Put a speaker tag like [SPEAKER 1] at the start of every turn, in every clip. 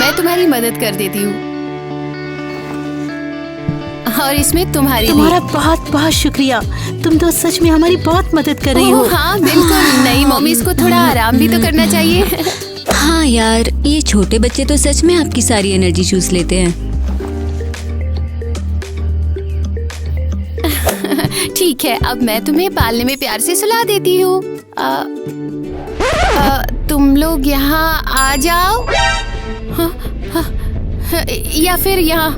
[SPEAKER 1] मैं तुम्हारी मदद कर देती हूँ और इसमें तुम्हारा
[SPEAKER 2] बहुत बहुत शुक्रिया। तुम तो सच में हमारी बहुत मदद कर रही हो।
[SPEAKER 1] हाँ बिल्कुल। नहीं मम्मी, इसको थोड़ा आराम भी तो करना चाहिए।
[SPEAKER 3] हाँ यार, ये छोटे बच्चे तो सच में आपकी सारी एनर्जी चूस लेते हैं।
[SPEAKER 1] ठीक है, अब मैं तुम्हें पालने में प्यार से सुला देती हूँ। तुम लोग यहाँ आ जाओ या फिर यहाँ।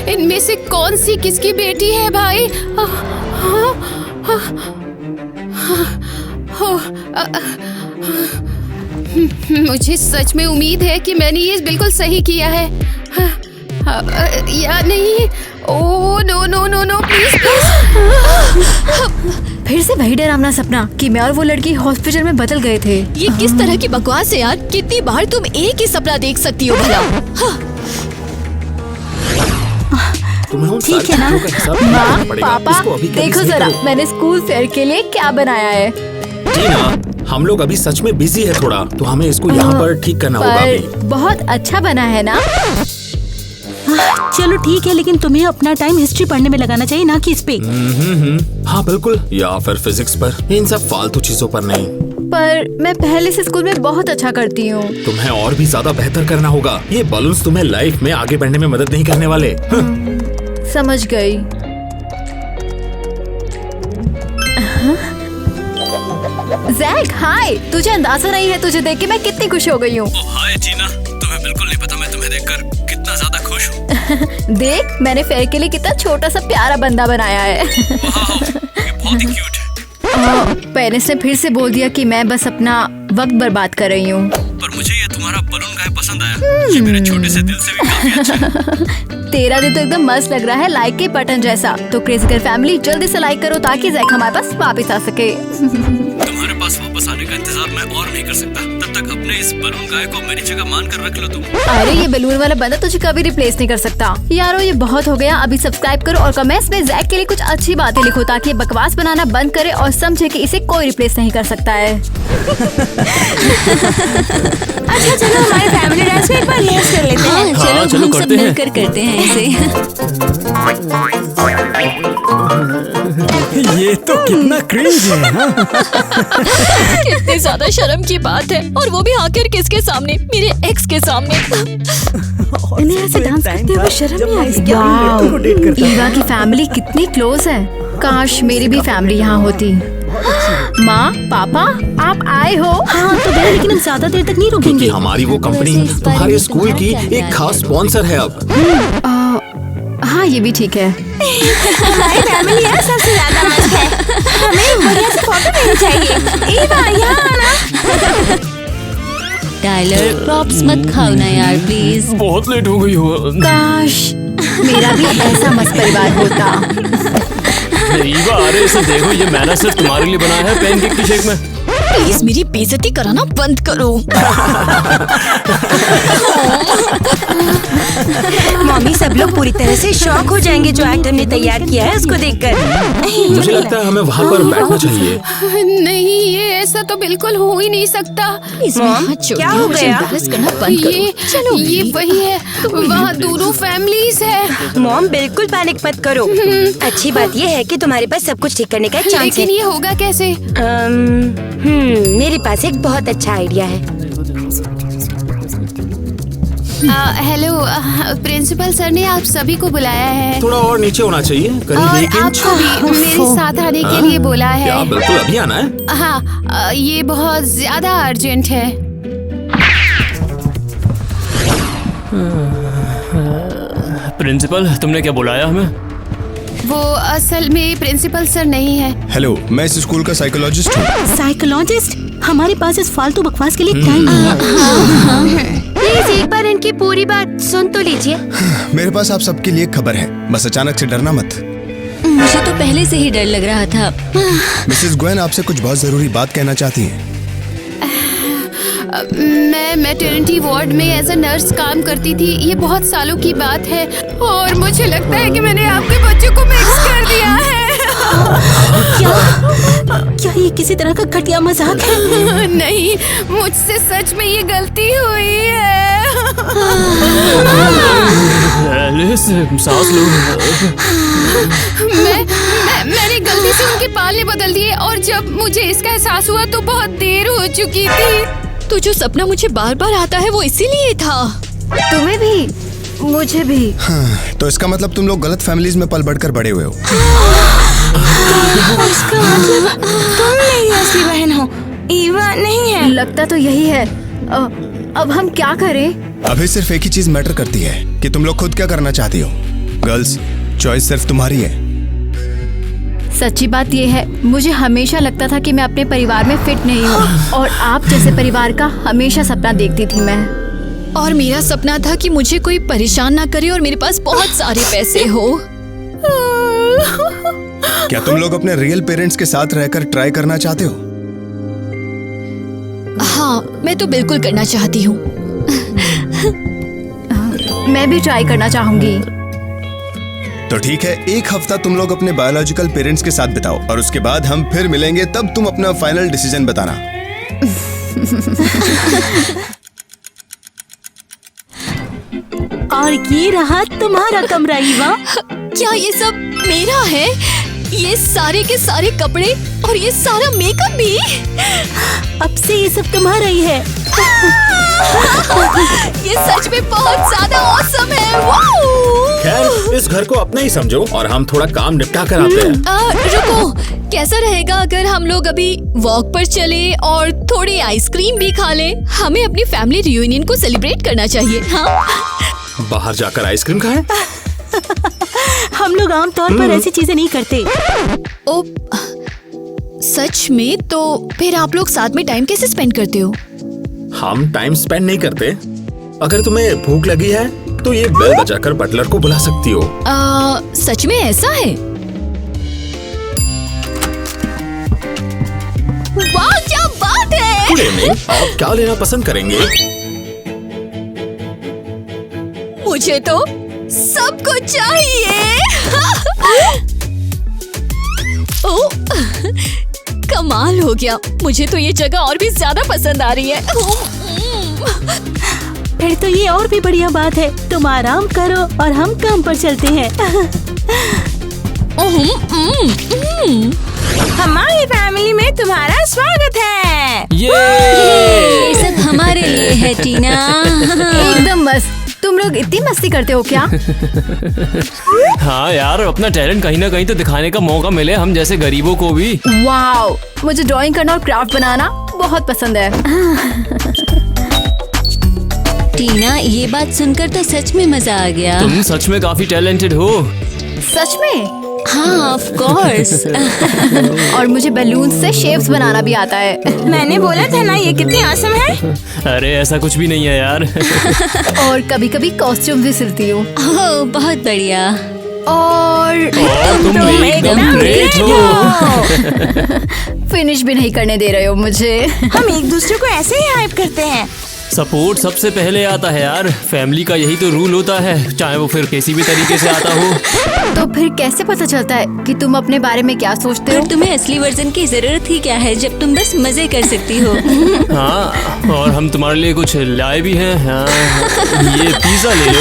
[SPEAKER 1] इनमें से कौन सी किसकी बेटी है भाई? मुझे सच में उम्मीद है कि मैंने ये बिल्कुल सही किया है या नहीं। Oh no no no no, please please.
[SPEAKER 4] फिर से वही डरावना सपना कि मैं और वो लड़की हॉस्पिटल में बदल गए थे।
[SPEAKER 5] ये किस तरह की बकवास है यार? कितनी बार तुम एक ही सपना देख सकती हो भला?
[SPEAKER 4] ठीक है ना माँ पापा, देखो जरा मैंने स्कूल फेयर के लिए क्या बनाया है।
[SPEAKER 6] टीना, हम लोग अभी सच में बिजी है थोड़ा, तो हमें इसको यहाँ पर ठीक करना होगा अभी।
[SPEAKER 4] बहुत अच्छा बना है ना?
[SPEAKER 2] चलो ठीक है, लेकिन तुम्हें अपना टाइम हिस्ट्री पढ़ने में लगाना चाहिए, ना कि इस पे।
[SPEAKER 6] हाँ बिल्कुल, या फिर फिजिक्स पर, इन सब फालतू चीजों पर नहीं।
[SPEAKER 4] पर मैं पहले से स्कूल में बहुत अच्छा करती हूँ।
[SPEAKER 6] तुम्हें और भी ज्यादा बेहतर करना होगा। ये बलून्स तुम्हें लाइफ में आगे बढ़ने में मदद नहीं करने वाले।
[SPEAKER 4] समझ गई। जैक हाय, तुझे अंदाजा नहीं है तुझे देख के मैं कितनी खुश हो गई हूँ।
[SPEAKER 7] हाय टीना, तुम्हें बिल्कुल नहीं पता मैं तुम्हें देखकर कितना ज्यादा खुश हूँ।
[SPEAKER 4] देख मैंने फेयर के लिए कितना छोटा सा प्यारा बंदा बनाया है।
[SPEAKER 7] ये बहुत ही क्यूट है।
[SPEAKER 4] पेरेंट्स ने फिर से बोल दिया कि मैं बस अपना वक्त बर्बाद कर रही हूँ।
[SPEAKER 7] पर मुझे ये तुम्हारा बलून गाय पसंद आया। ये मेरे छोटे से दिल से भी काफी अच्छा है।
[SPEAKER 4] तेरा दिल तो एकदम मस्त लग रहा है, लाइक के बटन जैसा। तो क्रेजी गर्ल फैमिली जल्दी से लाइक करो ताकि जैक हमारे पास वापस आ सके।
[SPEAKER 7] तुम्हारे पास वापस आने का इंतजार मैं और नहीं कर सकता। तब तक अपने इस बलून गाय को मेरी जगह मान कर रख लो तुम।
[SPEAKER 4] अरे ये बलून वाला बंदा तुझे कभी रिप्लेस नहीं कर सकता। यारो ये बहुत हो गया, अभी सब्सक्राइब करो और कमेंट्स में जैक के लिए कुछ अच्छी बातें लिखो ताकि ये बकवास बनाना बंद करे और समझे कि इसे कोई रिप्लेस नहीं कर सकता है।
[SPEAKER 5] अच्छा चलो हमारे फैमिली डांस में एक बार रिहर्स कर लेते हैं।
[SPEAKER 3] चलो हम सब मिलकर करते हैं इसे।
[SPEAKER 8] ये तो कितना क्रेज़ी है।
[SPEAKER 5] कितनी ज्यादा शर्म की बात है, और वो भी आखिर किसके सामने? मेरे एक्स के सामने।
[SPEAKER 4] इन्हें ऐसे डांस करते हुए शर्म नहीं आई। वाव, ईवा की फैमिली कितनी क्लोज है। काश मेरी भी फैमिली यहाँ होती। माँ पापा आप आए हो?
[SPEAKER 2] हाँ तो भैया, लेकिन हम ज्यादा देर तक नहीं रुकेंगे।
[SPEAKER 6] क्योंकि हमारी वो कंपनी तुम्हारे स्कूल की एक खास स्पॉन्सर है अब।
[SPEAKER 4] हाँ ये भी ठीक है।
[SPEAKER 5] हमारी फैमिली यार सबसे ज्यादा मस्त है। हमें बढ़िया से फोटो लेनी चाहिए। ईवा यहाँ आना।
[SPEAKER 3] टाइलर प्रॉप्स मत खाओ ना यार प्लीज।
[SPEAKER 7] बहुत लेट हो गई हो।
[SPEAKER 4] काश मेरा भी ऐसा मस्त परिवार होता।
[SPEAKER 7] ईवा अरे इसे देखो, ये मैंने सिर्फ तुम्हारे लिए बनाया है पैनकेक की शेप में।
[SPEAKER 5] प्लीज मेरी बेइज्जती कराना बंद करो।
[SPEAKER 9] मम्मी सब लोग पूरी तरह से शॉक हो जाएंगे जो एक्टर ने तैयार किया है उसको देखकर।
[SPEAKER 6] मुझे लगता है हमें वहाँ पर बैठना चाहिए।
[SPEAKER 1] नहीं ये ऐसा तो बिल्कुल हो ही नहीं सकता।
[SPEAKER 9] क्या हो गया?
[SPEAKER 1] ये वही है, वहाँ दोनों फैमिलीज है।
[SPEAKER 9] मॉम बिल्कुल पैनिक मत करो। अच्छी बात ये है कि तुम्हारे पास सब कुछ ठीक करने का चांस है।
[SPEAKER 1] लेकिन ये होगा कैसे?
[SPEAKER 9] मेरे पास एक बहुत अच्छा आइडिया है।
[SPEAKER 1] हेलो प्रिंसिपल सर ने आप सभी को बुलाया है
[SPEAKER 6] थोड़ा और नीचे होना चाहिए, करीब
[SPEAKER 1] और
[SPEAKER 6] 1 इंच।
[SPEAKER 1] आपको भी मेरे साथ आने के लिए बोला है।
[SPEAKER 6] क्या बिल्कुल अभी आना है?
[SPEAKER 1] हाँ ये बहुत ज्यादा अर्जेंट है।
[SPEAKER 7] प्रिंसिपल तुमने क्या बुलाया हमें?
[SPEAKER 1] वो असल में प्रिंसिपल सर नहीं है।
[SPEAKER 10] हेलो, मैं इस स्कूल का साइकोलॉजिस्ट हूँ।
[SPEAKER 2] साइकोलॉजिस्ट? हमारे पास इस फालतू बकवास के लिए टाइम नहीं है।
[SPEAKER 9] प्लीज एक बार इनकी पूरी बात सुन तो लीजिए।
[SPEAKER 10] मेरे पास आप सबके लिए खबर है, बस अचानक से डरना मत।
[SPEAKER 3] मुझे तो पहले से ही डर लग रहा था।
[SPEAKER 10] मिसेस ग्वेन आपसे कुछ बहुत जरूरी बात कहना चाहती हैं।
[SPEAKER 1] मैं मैटरनिटी वार्ड में एज अ नर्स काम करती थी। ये बहुत सालों की बात है और मुझे लगता है कि मैंने आपके बच्चों को मिक्स कर दिया है।
[SPEAKER 2] क्या ये किसी तरह का घटिया मजाक है?
[SPEAKER 1] नहीं, मुझसे सच में ये गलती हुई है।
[SPEAKER 7] एलिस, सांस लो।
[SPEAKER 1] मैंने गलती से उनके पाले बदल दिए और जब मुझे इसका एहसास हुआ तो बहुत देर हो चुकी थी।
[SPEAKER 3] तो जो सपना मुझे बार बार आता है वो इसीलिए था।
[SPEAKER 4] तुम्हें भी, मुझे भी।
[SPEAKER 10] हाँ, तो इसका मतलब तुम लोग गलत फैमिलीज में पल बढ़कर बड़े हुए हो।
[SPEAKER 9] इसका मतलब तुम मेरी असली बहन हो, ईवा नहीं है।
[SPEAKER 4] लगता तो यही है। अब हम क्या करें?
[SPEAKER 10] अभी सिर्फ एक ही चीज मैटर करती है कि तुम लोग खुद क्या करना चाहती हो। गर्ल्स, चॉइस सिर्फ तुम्हारी है।
[SPEAKER 4] सच्ची बात ये है, मुझे हमेशा लगता था कि मैं अपने परिवार में फिट नहीं हूँ और आप जैसे परिवार का हमेशा सपना देखती थी मैं।
[SPEAKER 3] और मेरा सपना था कि मुझे कोई परेशान ना करे और मेरे पास बहुत सारे पैसे हो।
[SPEAKER 10] क्या तुम लोग अपने रियल पेरेंट्स के साथ रहकर ट्राई करना चाहते हो?
[SPEAKER 3] हाँ, मैं तो बिल्कुल करना चाहती हूँ।
[SPEAKER 4] मैं भी ट्राई करना चाहूंगी।
[SPEAKER 10] तो ठीक है, एक हफ्ता तुम लोग अपने बायोलॉजिकल पेरेंट्स के साथ बिताओ और उसके बाद हम फिर मिलेंगे, तब तुम अपना फाइनल डिसीजन बताना।
[SPEAKER 2] और ये रहा तुम्हारा कमरा ईवा।
[SPEAKER 3] क्या ये सब मेरा है? ये सारे के सारे कपड़े और ये सारा मेकअप भी?
[SPEAKER 2] अब से ये सब तुम्हारा ही है।
[SPEAKER 3] ये सच में बहुत ज्यादा ऑसम है। वाओ!
[SPEAKER 6] खैर, इस घर को अपना ही समझो और हम थोड़ा काम निपटा कर आते हैं।
[SPEAKER 3] रुको, कैसा रहेगा अगर हम लोग अभी वॉक पर चले और थोड़ी आइसक्रीम भी खा लें? हमें अपनी फैमिली रियूनियन को सेलिब्रेट करना चाहिए। हाँ?
[SPEAKER 6] बाहर जाकर आइसक्रीम खाएं?
[SPEAKER 2] हम लोग आमतौर पर ऐसी चीजें नहीं करते।
[SPEAKER 3] ओ, सच में? तो फिर आप लोग साथ में टाइम कैसे स्पेंड करते हो?
[SPEAKER 6] हम टाइम स्पेंड नहीं करते। अगर तुम्हें भूख लगी है तो ये बेल बजाकर बटलर को बुला सकती हो।
[SPEAKER 3] सच में ऐसा है? वाह, क्या बात है!
[SPEAKER 6] गुड इवनिंग, आप क्या लेना पसंद करेंगे?
[SPEAKER 3] मुझे तो सब कुछ चाहिए। ओ, कमाल हो गया। मुझे तो ये जगह और भी ज्यादा पसंद आ रही है।
[SPEAKER 2] फिर तो ये और भी बढ़िया बात है। तुम आराम करो और हम काम पर चलते हैं।
[SPEAKER 9] हमारी फैमिली में तुम्हारा स्वागत है।
[SPEAKER 3] ये सब हमारे लिए है टीना।
[SPEAKER 4] एकदम मस्त। तुम लोग इतनी मस्ती करते हो क्या?
[SPEAKER 7] हाँ यार, अपना टैलेंट कहीं ना कहीं तो दिखाने का मौका मिले हम जैसे गरीबों को भी।
[SPEAKER 4] वाओ, मुझे ड्राइंग करना और क्राफ्ट बनाना बहुत पसंद है।
[SPEAKER 3] टीना, ये बात सुनकर तो सच में मजा आ गया।
[SPEAKER 7] तुम सच में काफी टैलेंटेड हो।
[SPEAKER 4] सच में?
[SPEAKER 3] हाँ, ऑफ कोर्स।
[SPEAKER 4] और मुझे बैलून से शेप्स बनाना भी आता है।
[SPEAKER 9] मैंने बोला था ना, ये कितनी आसम है।
[SPEAKER 7] अरे ऐसा कुछ भी नहीं है यार।
[SPEAKER 4] और कभी कभी कॉस्ट्यूम भी सिलती हूँ।
[SPEAKER 3] ओह, बहुत बढ़िया।
[SPEAKER 4] और
[SPEAKER 7] तुम एकदम ग्रेट हो।
[SPEAKER 4] फिनिश भी नहीं करने दे रहे हो मुझे।
[SPEAKER 9] हम एक दूसरे को ऐसे ही हाइप करते हैं।
[SPEAKER 7] सपोर्ट सबसे पहले आता है यार। फैमिली का यही तो रूल होता है, चाहे वो फिर किसी भी तरीके से आता हो।
[SPEAKER 4] तो फिर कैसे पता चलता है कि तुम अपने बारे में क्या सोचते हो?
[SPEAKER 3] और तुम्हें असली वर्जन की जरूरत ही क्या है जब तुम बस मजे कर सकती हो।
[SPEAKER 7] हाँ, और हम तुम्हारे लिए कुछ लाए भी हैं। हाँ, ये पिज्जा ले लो।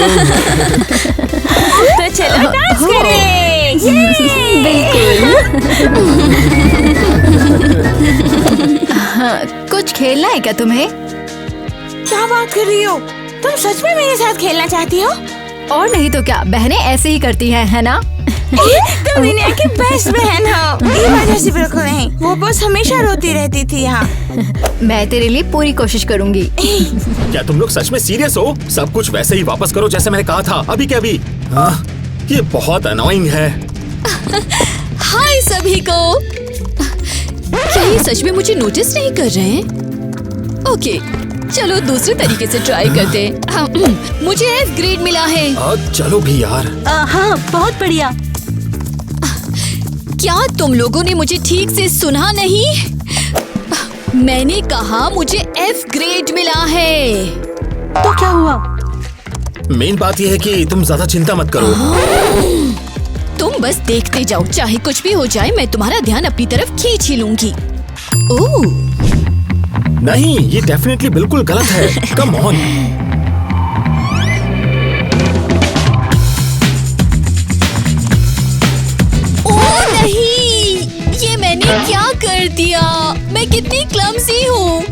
[SPEAKER 9] तो चलो डांस करें।
[SPEAKER 4] हाँ, कुछ खेलना है क्या तुम्हें?
[SPEAKER 9] क्या बात कर रही हो? तुम सच में मेरे साथ खेलना चाहती हो?
[SPEAKER 4] और नहीं तो क्या, बहनें ऐसे ही करती हैं, है ना?
[SPEAKER 9] तुम दुनिया की बेस्ट बहन हो। ये वजह से बिल्कुल नहीं, वो बस हमेशा रोती रहती थी यहाँ।
[SPEAKER 4] मैं तेरे लिए पूरी कोशिश करूँगी।
[SPEAKER 6] क्या तुम लोग सच में सीरियस हो? सब कुछ वैसे ही वापस करो जैसे मैंने कहा था अभी के अभी। ये बहुत अनोइंग है।
[SPEAKER 3] हाय सभी को। क्या ये सच में मुझे नोटिस नहीं कर रहे हैं? ओके, चलो दूसरे तरीके से ट्राई करते हैं। मुझे F ग्रेड मिला है।
[SPEAKER 6] चलो भी यार।
[SPEAKER 2] हाँ, बहुत बढ़िया।
[SPEAKER 3] क्या तुम लोगों ने मुझे ठीक से सुना नहीं? मैंने कहा मुझे F ग्रेड मिला है।
[SPEAKER 2] तो क्या हुआ?
[SPEAKER 6] मेन बात यह है कि तुम ज्यादा चिंता मत करो।
[SPEAKER 3] तुम बस देखते जाओ, चाहे कुछ भी हो जाए मैं तुम्हारा ध्यान अपनी तरफ खींच ही लूंगी। ओह
[SPEAKER 6] नहीं, ये डेफिनेटली बिल्कुल गलत है। Come on.
[SPEAKER 3] कितनी क्लमसी हूँ।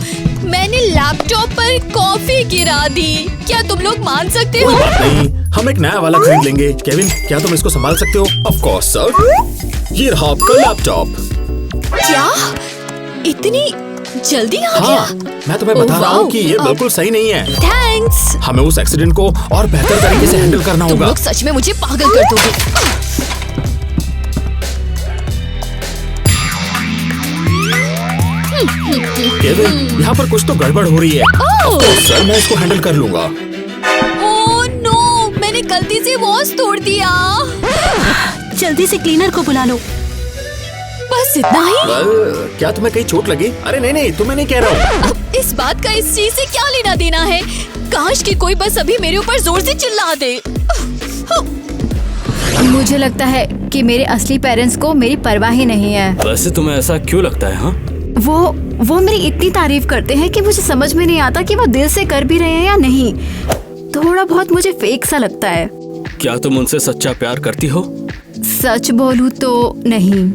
[SPEAKER 3] मैंने लैपटॉप पर कॉफी गिरा दी। क्या तुम लोग मान सकते हो?
[SPEAKER 6] कोई बात नहीं, हम एक नया वाला खरीद लेंगे। केविन, क्या तुम इसको संभाल सकते हो? Of course sir. ये रहा आपका लैपटॉप।
[SPEAKER 3] क्या इतनी जल्दी आ गया?
[SPEAKER 6] हाँ, मैं तुम्हें बता रहा हूँ कि ये बिल्कुल सही नहीं है।
[SPEAKER 3] थैंक्स।
[SPEAKER 6] हमें उस एक्सीडेंट को और बेहतर तरीके से हैंडल करना
[SPEAKER 3] तुम
[SPEAKER 6] होगा।
[SPEAKER 3] लोग सच में मुझे पागल कर दोगे।
[SPEAKER 6] केविन, यहाँ पर कुछ तो गड़बड़ हो रही है। सर, मैं इसको हैंडल कर लूंगा।
[SPEAKER 3] ओह नो, मैंने गलती से वॉच तोड़ दिया।
[SPEAKER 2] जल्दी से क्लीनर को बुला लो।
[SPEAKER 3] बस इतना ही?
[SPEAKER 6] क्या तुम्हें कहीं चोट लगी? अरे नहीं, तुम्हें नहीं कह रहा हूँ।
[SPEAKER 3] अब इस बात का इस चीज से क्या लेना देना है? काश कि कोई बस अभी मेरे ऊपर जोर से चिल्ला दे।
[SPEAKER 4] मुझे लगता है कि मेरे असली पेरेंट्स को मेरी परवाह ही नहीं है।
[SPEAKER 7] वैसे तुम्हें ऐसा क्यों लगता है? हाँ,
[SPEAKER 4] वो मेरी इतनी तारीफ करते हैं कि मुझे समझ में नहीं आता कि वो दिल से कर भी रहे हैं या नहीं। थोड़ा बहुत मुझे फेक सा लगता है।
[SPEAKER 7] क्या तुम उनसे सच्चा प्यार करती हो?
[SPEAKER 4] सच बोलूं तो नहीं।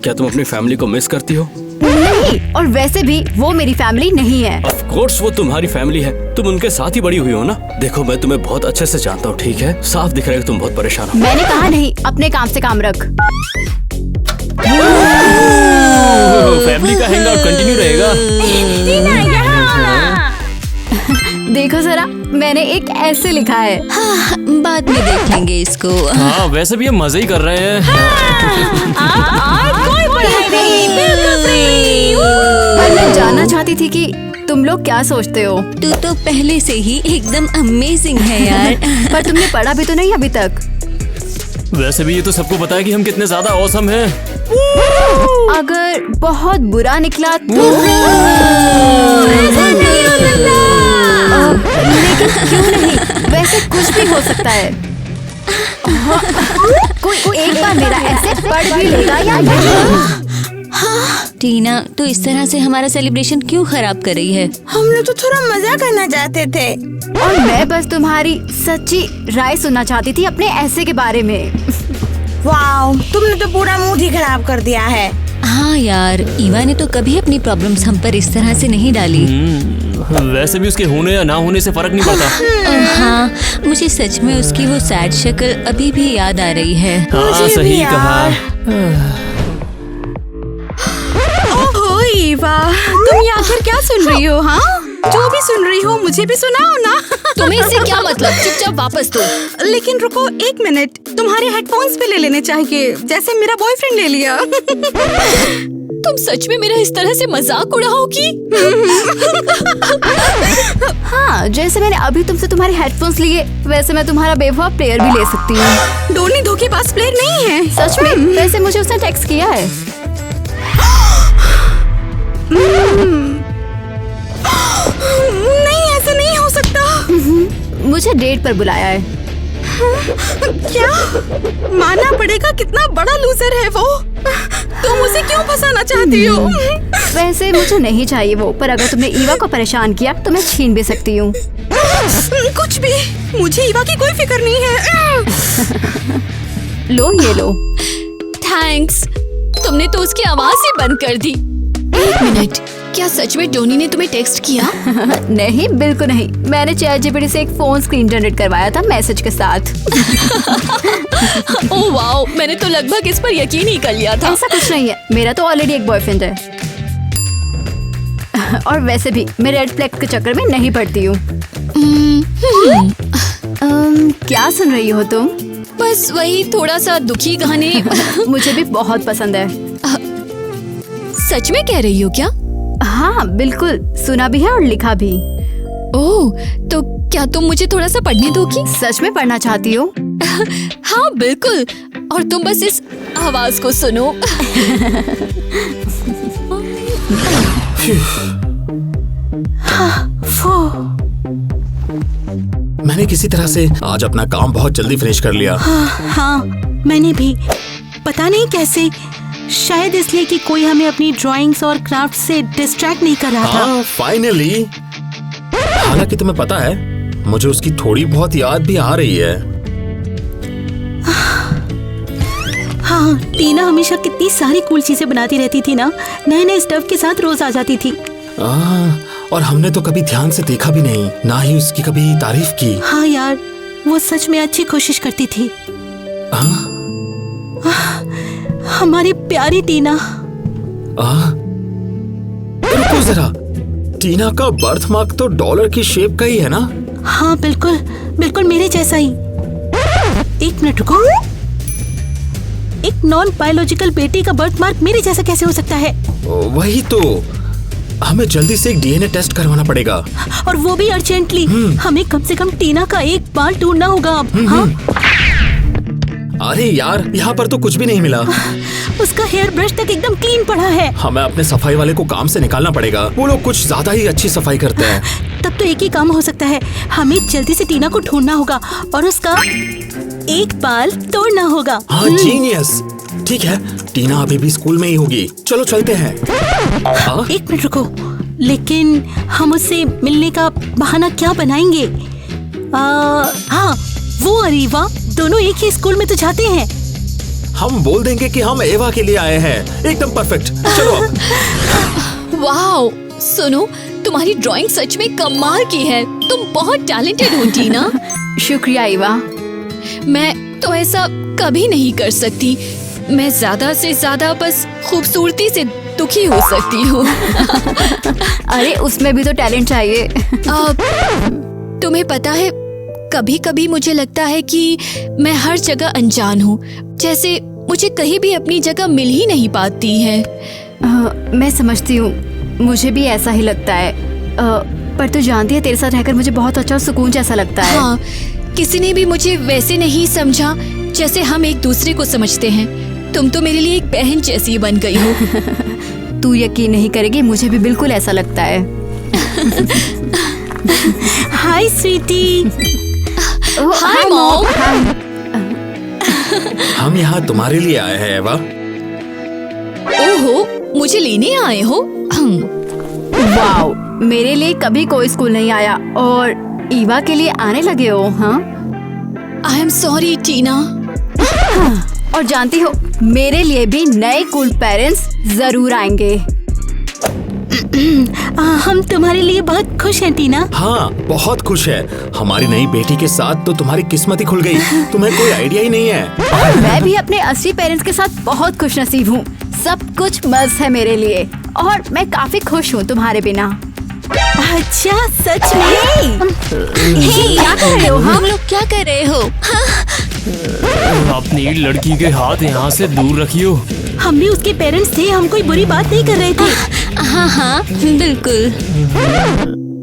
[SPEAKER 7] क्या तुम अपनी फैमिली को मिस करती हो?
[SPEAKER 4] नहीं, और वैसे भी वो मेरी फैमिली नहीं है।
[SPEAKER 7] ऑफ कोर्स वो तुम्हारी फैमिली है। तुम उनके साथ ही बड़ी हुई हो ना। देखो, मैं तुम्हें बहुत अच्छे से जानता हूँ, ठीक है? साफ दिख रहा है कि तुम बहुत परेशान हो।
[SPEAKER 4] मैंने कहा नहीं, अपने काम से काम रख।
[SPEAKER 7] फैमिली का हैंगआउट कंटिन्यू रहेगा।
[SPEAKER 4] देखो जरा, मैंने एक ऐसे लिखा है।
[SPEAKER 3] हाँ, बाद में देख लेंगे इसको।
[SPEAKER 7] हाँ, वैसे भी हम मजे ही कर रहे हैं।
[SPEAKER 5] कोई पढ़ाई नहीं, बिल्कुल फ्री।
[SPEAKER 4] पर मैं जानना चाहती थी कि तुम लोग क्या सोचते हो।
[SPEAKER 3] तू तो पहले से ही एकदम अमेजिंग है यार।
[SPEAKER 4] पर तुमने पढ़ा भी तो नहीं अभी तक।
[SPEAKER 7] वैसे भी ये तो सबको पता है कि हम कितने ज्यादा औसम हैं।
[SPEAKER 4] अगर बहुत बुरा निकला तो लेकिन क्यों नहीं, वैसे कुछ भी हो सकता है। कोई एक बार मेरा ऐसे पढ़ भी लेगा या नहीं?
[SPEAKER 3] टीना, तो इस तरह से हमारा सेलिब्रेशन क्यों खराब कर रही है?
[SPEAKER 9] हम लोग तो थोड़ा मजा करना चाहते थे।
[SPEAKER 4] और मैं बस तुम्हारी सच्ची राय सुनना चाहती थी अपने ऐसे के बारे में।
[SPEAKER 9] वाओ, तुमने तो पूरा मूड ही खराब कर दिया है।
[SPEAKER 3] हाँ यार, ईवा ने तो कभी अपनी प्रॉब्लम्स हम पर इस तरह से नहीं डाली।
[SPEAKER 7] वैसे भी उसके होने या ना होने से फर्क नहीं पड़ता।
[SPEAKER 3] हाँ, मुझे सच में उसकी वो सैड शक्ल अभी भी याद आ रही है।
[SPEAKER 7] हाँ, सही कहा।
[SPEAKER 2] ओहो ईवा, तुम ये आखिर क्या सुन रही हो? हाँ, जो भी सुन रही हो मुझे भी सुनाओ ना।
[SPEAKER 3] तुम्हें इससे क्या मतलब? चुपचाप वापस दो।
[SPEAKER 2] लेकिन रुको एक मिनट, तुम्हारे हेडफोन्स भी ले लेने चाहिए, जैसे मेरा बॉयफ्रेंड ले लिया।
[SPEAKER 3] तुम सच में मेरा इस तरह से मजाक उड़ाओगी?
[SPEAKER 4] हाँ, जैसे मैंने अभी तुमसे तुम्हारे हेडफोन्स लिए, वैसे मैं तुम्हारा बेवफा प्लेयर भी ले सकती हूँ।
[SPEAKER 2] डोनी धोखेबाज प्लेयर नहीं है।
[SPEAKER 4] सच में? वैसे मुझे उसने टेक्स्ट किया है।
[SPEAKER 2] नहीं, ऐसा नहीं हो सकता।
[SPEAKER 4] मुझे डेट पर बुलाया है।
[SPEAKER 2] क्या? मानना पड़ेगा कितना बड़ा लूजर है वो। तुम उसे क्यों फंसाना चाहती हो?
[SPEAKER 4] वैसे मुझे नहीं चाहिए वो, पर अगर तुमने ईवा को परेशान किया तो मैं छीन भी सकती हूँ।
[SPEAKER 2] कुछ भी, मुझे ईवा की कोई फिक्र नहीं है।
[SPEAKER 4] लो, ये लो।
[SPEAKER 3] थैंक्स। तुमने तो उसकी आवाज ही बंद कर दी। एक मिनट, क्या सच में डोनी ने तुम्हें टेक्स्ट किया?
[SPEAKER 4] नहीं, बिल्कुल नहीं। मैंने ChatGPT से एक फोन स्क्रीन जनरेट करवाया था मैसेज के साथ।
[SPEAKER 3] ओह वाओ, मैंने तो लगभग इस पर यकीन ही कर लिया था।
[SPEAKER 4] ऐसा कुछ नहीं है, मेरा तो ऑलरेडी एक बॉयफ्रेंड है। और वैसे भी मैं रेड फ्लैग के चक्कर में नहीं पड़ती हूँ। क्या सुन रही हो तुम?
[SPEAKER 3] बस वही थोड़ा सा दुखी गाने।
[SPEAKER 4] मुझे भी बहुत पसंद है।
[SPEAKER 3] सच में कह रही हो क्या?
[SPEAKER 4] हाँ बिल्कुल, सुना भी है और लिखा भी।
[SPEAKER 3] ओह, तो क्या तुम मुझे थोड़ा सा पढ़ने दोगी?
[SPEAKER 4] सच में पढ़ना चाहती हो?
[SPEAKER 3] हाँ बिल्कुल, और तुम बस इस आवाज को सुनो।
[SPEAKER 6] मैंने किसी तरह से आज अपना काम बहुत जल्दी फिनिश कर लिया।
[SPEAKER 2] हाँ, मैंने भी। पता नहीं कैसे, शायद इसलिए कि कोई हमें अपनी ड्राइंग्स और क्राफ्ट से डिस्ट्रैक्ट नहीं कर रहा था।
[SPEAKER 6] फाइनली। हालांकि तुम्हें पता है, मुझे उसकी थोड़ी बहुत याद भी आ रही है।
[SPEAKER 2] हाँ, टीना हमेशा कितनी सारी कूल चीजें बनाती रहती थी ना, नए नए स्टफ के साथ रोज आ जाती थी।
[SPEAKER 6] और हमने तो कभी ध्यान से देखा भी नहीं, ना ही उसकी कभी तारीफ की।
[SPEAKER 2] हाँ यार, वो सच में अच्छी कोशिश करती थी। हमारी प्यारी टीना।
[SPEAKER 6] रुको जरा, टीना का बर्थ मार्क तो डॉलर की शेप का ही है ना?
[SPEAKER 2] हाँ बिल्कुल, बिल्कुल मेरे जैसा ही। एक मिनट रुको, एक नॉन बायोलॉजिकल बेटी का बर्थ मार्क मेरे जैसा कैसे हो सकता है?
[SPEAKER 6] वही तो, हमें जल्दी से एक डीएनए टेस्ट करवाना पड़ेगा।
[SPEAKER 2] और वो भी अर्जेंटली। हमें कम से कम टीना का एक बाल ढूंढना होगा अब। हाँ?
[SPEAKER 6] अरे यार, यहाँ पर तो कुछ भी नहीं मिला।
[SPEAKER 2] उसका हेयर ब्रश तक एकदम क्लीन पड़ा है।
[SPEAKER 6] हमें अपने सफाई वाले को काम से निकालना पड़ेगा, वो लोग कुछ ज्यादा ही अच्छी सफाई करते हैं।
[SPEAKER 2] तब तो एक ही काम हो सकता है, हमें जल्दी से टीना को ढूंढना होगा और उसका एक बाल तोड़ना होगा।
[SPEAKER 6] हाँ जीनियस। ठीक है, टीना अभी भी स्कूल में ही होगी, चलो चलते हैं।
[SPEAKER 2] एक मिनट रुको, लेकिन हम उससे मिलने का बहाना क्या बनाएंगे? हाँ, वो और ईवा दोनों एक ही स्कूल में तो जाते हैं।
[SPEAKER 6] हम बोल देंगे कि हम एवा के लिए आए हैं। एकदम परफेक्ट, चलो।
[SPEAKER 3] वाओ, सुनो, तुम्हारी ड्राइंग सच में कमाल की है। तुम बहुत टैलेंटेड हो टीना।
[SPEAKER 1] शुक्रिया ईवा।
[SPEAKER 3] मैं तो ऐसा कभी नहीं कर सकती। मैं ज्यादा से ज्यादा बस खूबसूरती से दुखी हो सकती हूँ।
[SPEAKER 1] अरे उसमें भी तो टैलेंट चाहिए।
[SPEAKER 3] तुम्हें पता है, कभी कभी मुझे लगता है कि मैं हर जगह अनजान हूँ, जैसे मुझे कहीं भी अपनी जगह मिल ही नहीं पाती है।
[SPEAKER 1] मैं समझती हूँ, मुझे भी ऐसा ही लगता है। पर तू जानती है, तेरे साथ रहकर मुझे बहुत अच्छा सुकून जैसा लगता है।
[SPEAKER 3] हाँ, किसी ने भी मुझे वैसे नहीं समझा जैसे हम एक दूसरे को समझते हैं। तुम तो मेरे लिए एक बहन जैसी बन गई हो।
[SPEAKER 1] तू यकीन नहीं करेगी, मुझे भी बिल्कुल ऐसा लगता है।
[SPEAKER 2] Hi sweetie.
[SPEAKER 3] Hi mom.
[SPEAKER 6] हम यहाँ तुम्हारे लिए आए हैं एवा।
[SPEAKER 3] ओहो, मुझे लेने आए हो?
[SPEAKER 1] वाओ, मेरे लिए कभी कोई स्कूल नहीं आया और ईवा के लिए आने लगे हो? हाँ,
[SPEAKER 3] आई एम सॉरी टीना।
[SPEAKER 1] और जानती हो, मेरे लिए भी नए कूल पेरेंट्स जरूर आएंगे।
[SPEAKER 2] हम तुम्हारे लिए बहुत खुश हैं टीना।
[SPEAKER 6] हाँ, बहुत खुश है। हमारी नई बेटी के साथ तो तुम्हारी किस्मत ही खुल गई। तुम्हें कोई आइडिया ही नहीं है।
[SPEAKER 1] और मैं भी अपने असली पेरेंट्स के साथ बहुत खुश नसीब हूँ। सब कुछ मस्त है मेरे लिए और मैं काफी खुश हूँ तुम्हारे बिना।
[SPEAKER 2] अच्छा, सच में?
[SPEAKER 3] क्या कर रहे हो? हम लोग क्या कर रहे हो?
[SPEAKER 8] अपनी लड़की के हाथ यहाँ से दूर रखियो।
[SPEAKER 2] हम भी उसके पेरेंट्स थे, हम कोई बुरी बात नहीं कर रहे थे।
[SPEAKER 3] हाँ, बिल्कुल।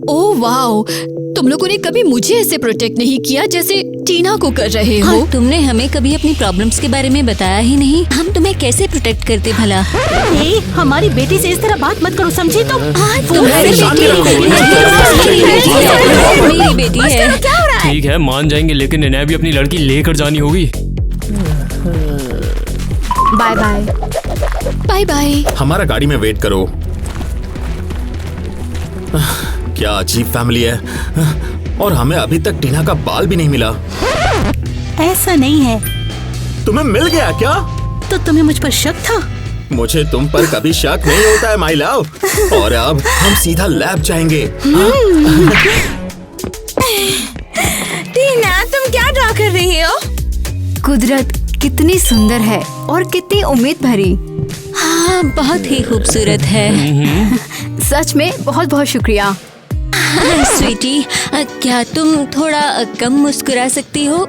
[SPEAKER 3] ओह वाओ, तुम लोगों ने कभी मुझे ऐसे प्रोटेक्ट नहीं किया जैसे टीना को कर रहे हो।
[SPEAKER 5] हाँ, तुमने हमें कभी अपनी प्रॉब्लम्स के बारे में बताया ही नहीं। हम तुम्हें कैसे प्रोटेक्ट करते भला?
[SPEAKER 2] हमारी बेटी से इस तरह बात मत करो, समझी तुम?
[SPEAKER 5] मेरी बेटी है।
[SPEAKER 8] ठीक है, मान जाएंगे, लेकिन इन्हें भी अपनी लड़की लेकर जानी होगी।
[SPEAKER 1] Bye bye.
[SPEAKER 3] Bye bye.
[SPEAKER 6] हमारा गाड़ी में वेट करो। क्या अजीब फैमिली है। और हमें अभी तक टीना का बाल भी नहीं मिला।
[SPEAKER 2] ऐसा नहीं है।
[SPEAKER 6] तुम्हें मिल गया क्या?
[SPEAKER 2] तो तुम्हें मुझ पर शक था?
[SPEAKER 6] मुझे तुम पर कभी शक नहीं होता है माय लव। और अब हम सीधा लैब जाएंगे।
[SPEAKER 9] टीना, तुम क्या ड्रा कर रही हो?
[SPEAKER 1] कुदरत कितनी सुंदर है और कितनी उम्मीद भरी।
[SPEAKER 5] हाँ, बहुत ही खूबसूरत है।
[SPEAKER 1] सच में बहुत बहुत शुक्रिया।
[SPEAKER 5] स्वीटी, क्या तुम थोड़ा कम मुस्कुरा सकती हो?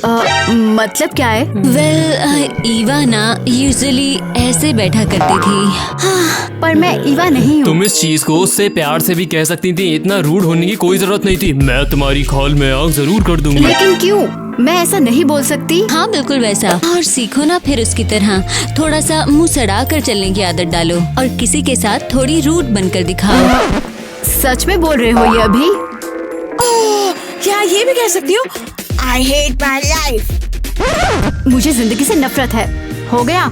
[SPEAKER 1] मतलब क्या है?
[SPEAKER 5] वेल, ईवा ना यूजुअली ऐसे बैठा करती थी।
[SPEAKER 1] पर मैं ईवा नहीं हूँ।
[SPEAKER 8] तुम इस चीज को उससे प्यार से भी कह सकती थी। इतना रूड होने की कोई जरूरत नहीं थी। मैं तुम्हारी खाल में आग जरूर कर दूंगी।
[SPEAKER 1] लेकिन क्यों? मैं ऐसा नहीं बोल सकती।
[SPEAKER 5] हाँ, बिल्कुल वैसा। और सीखो ना फिर उसकी तरह। थोड़ा सा मुंह सड़ा कर चलने की आदत डालो और किसी के साथ थोड़ी रूड बनकर दिखाओ।
[SPEAKER 1] सच में बोल रहे हो ये अभी?
[SPEAKER 9] क्या ये भी कह सकती हो? I hate my life।
[SPEAKER 1] मुझे जिंदगी से नफरत है। हो गया?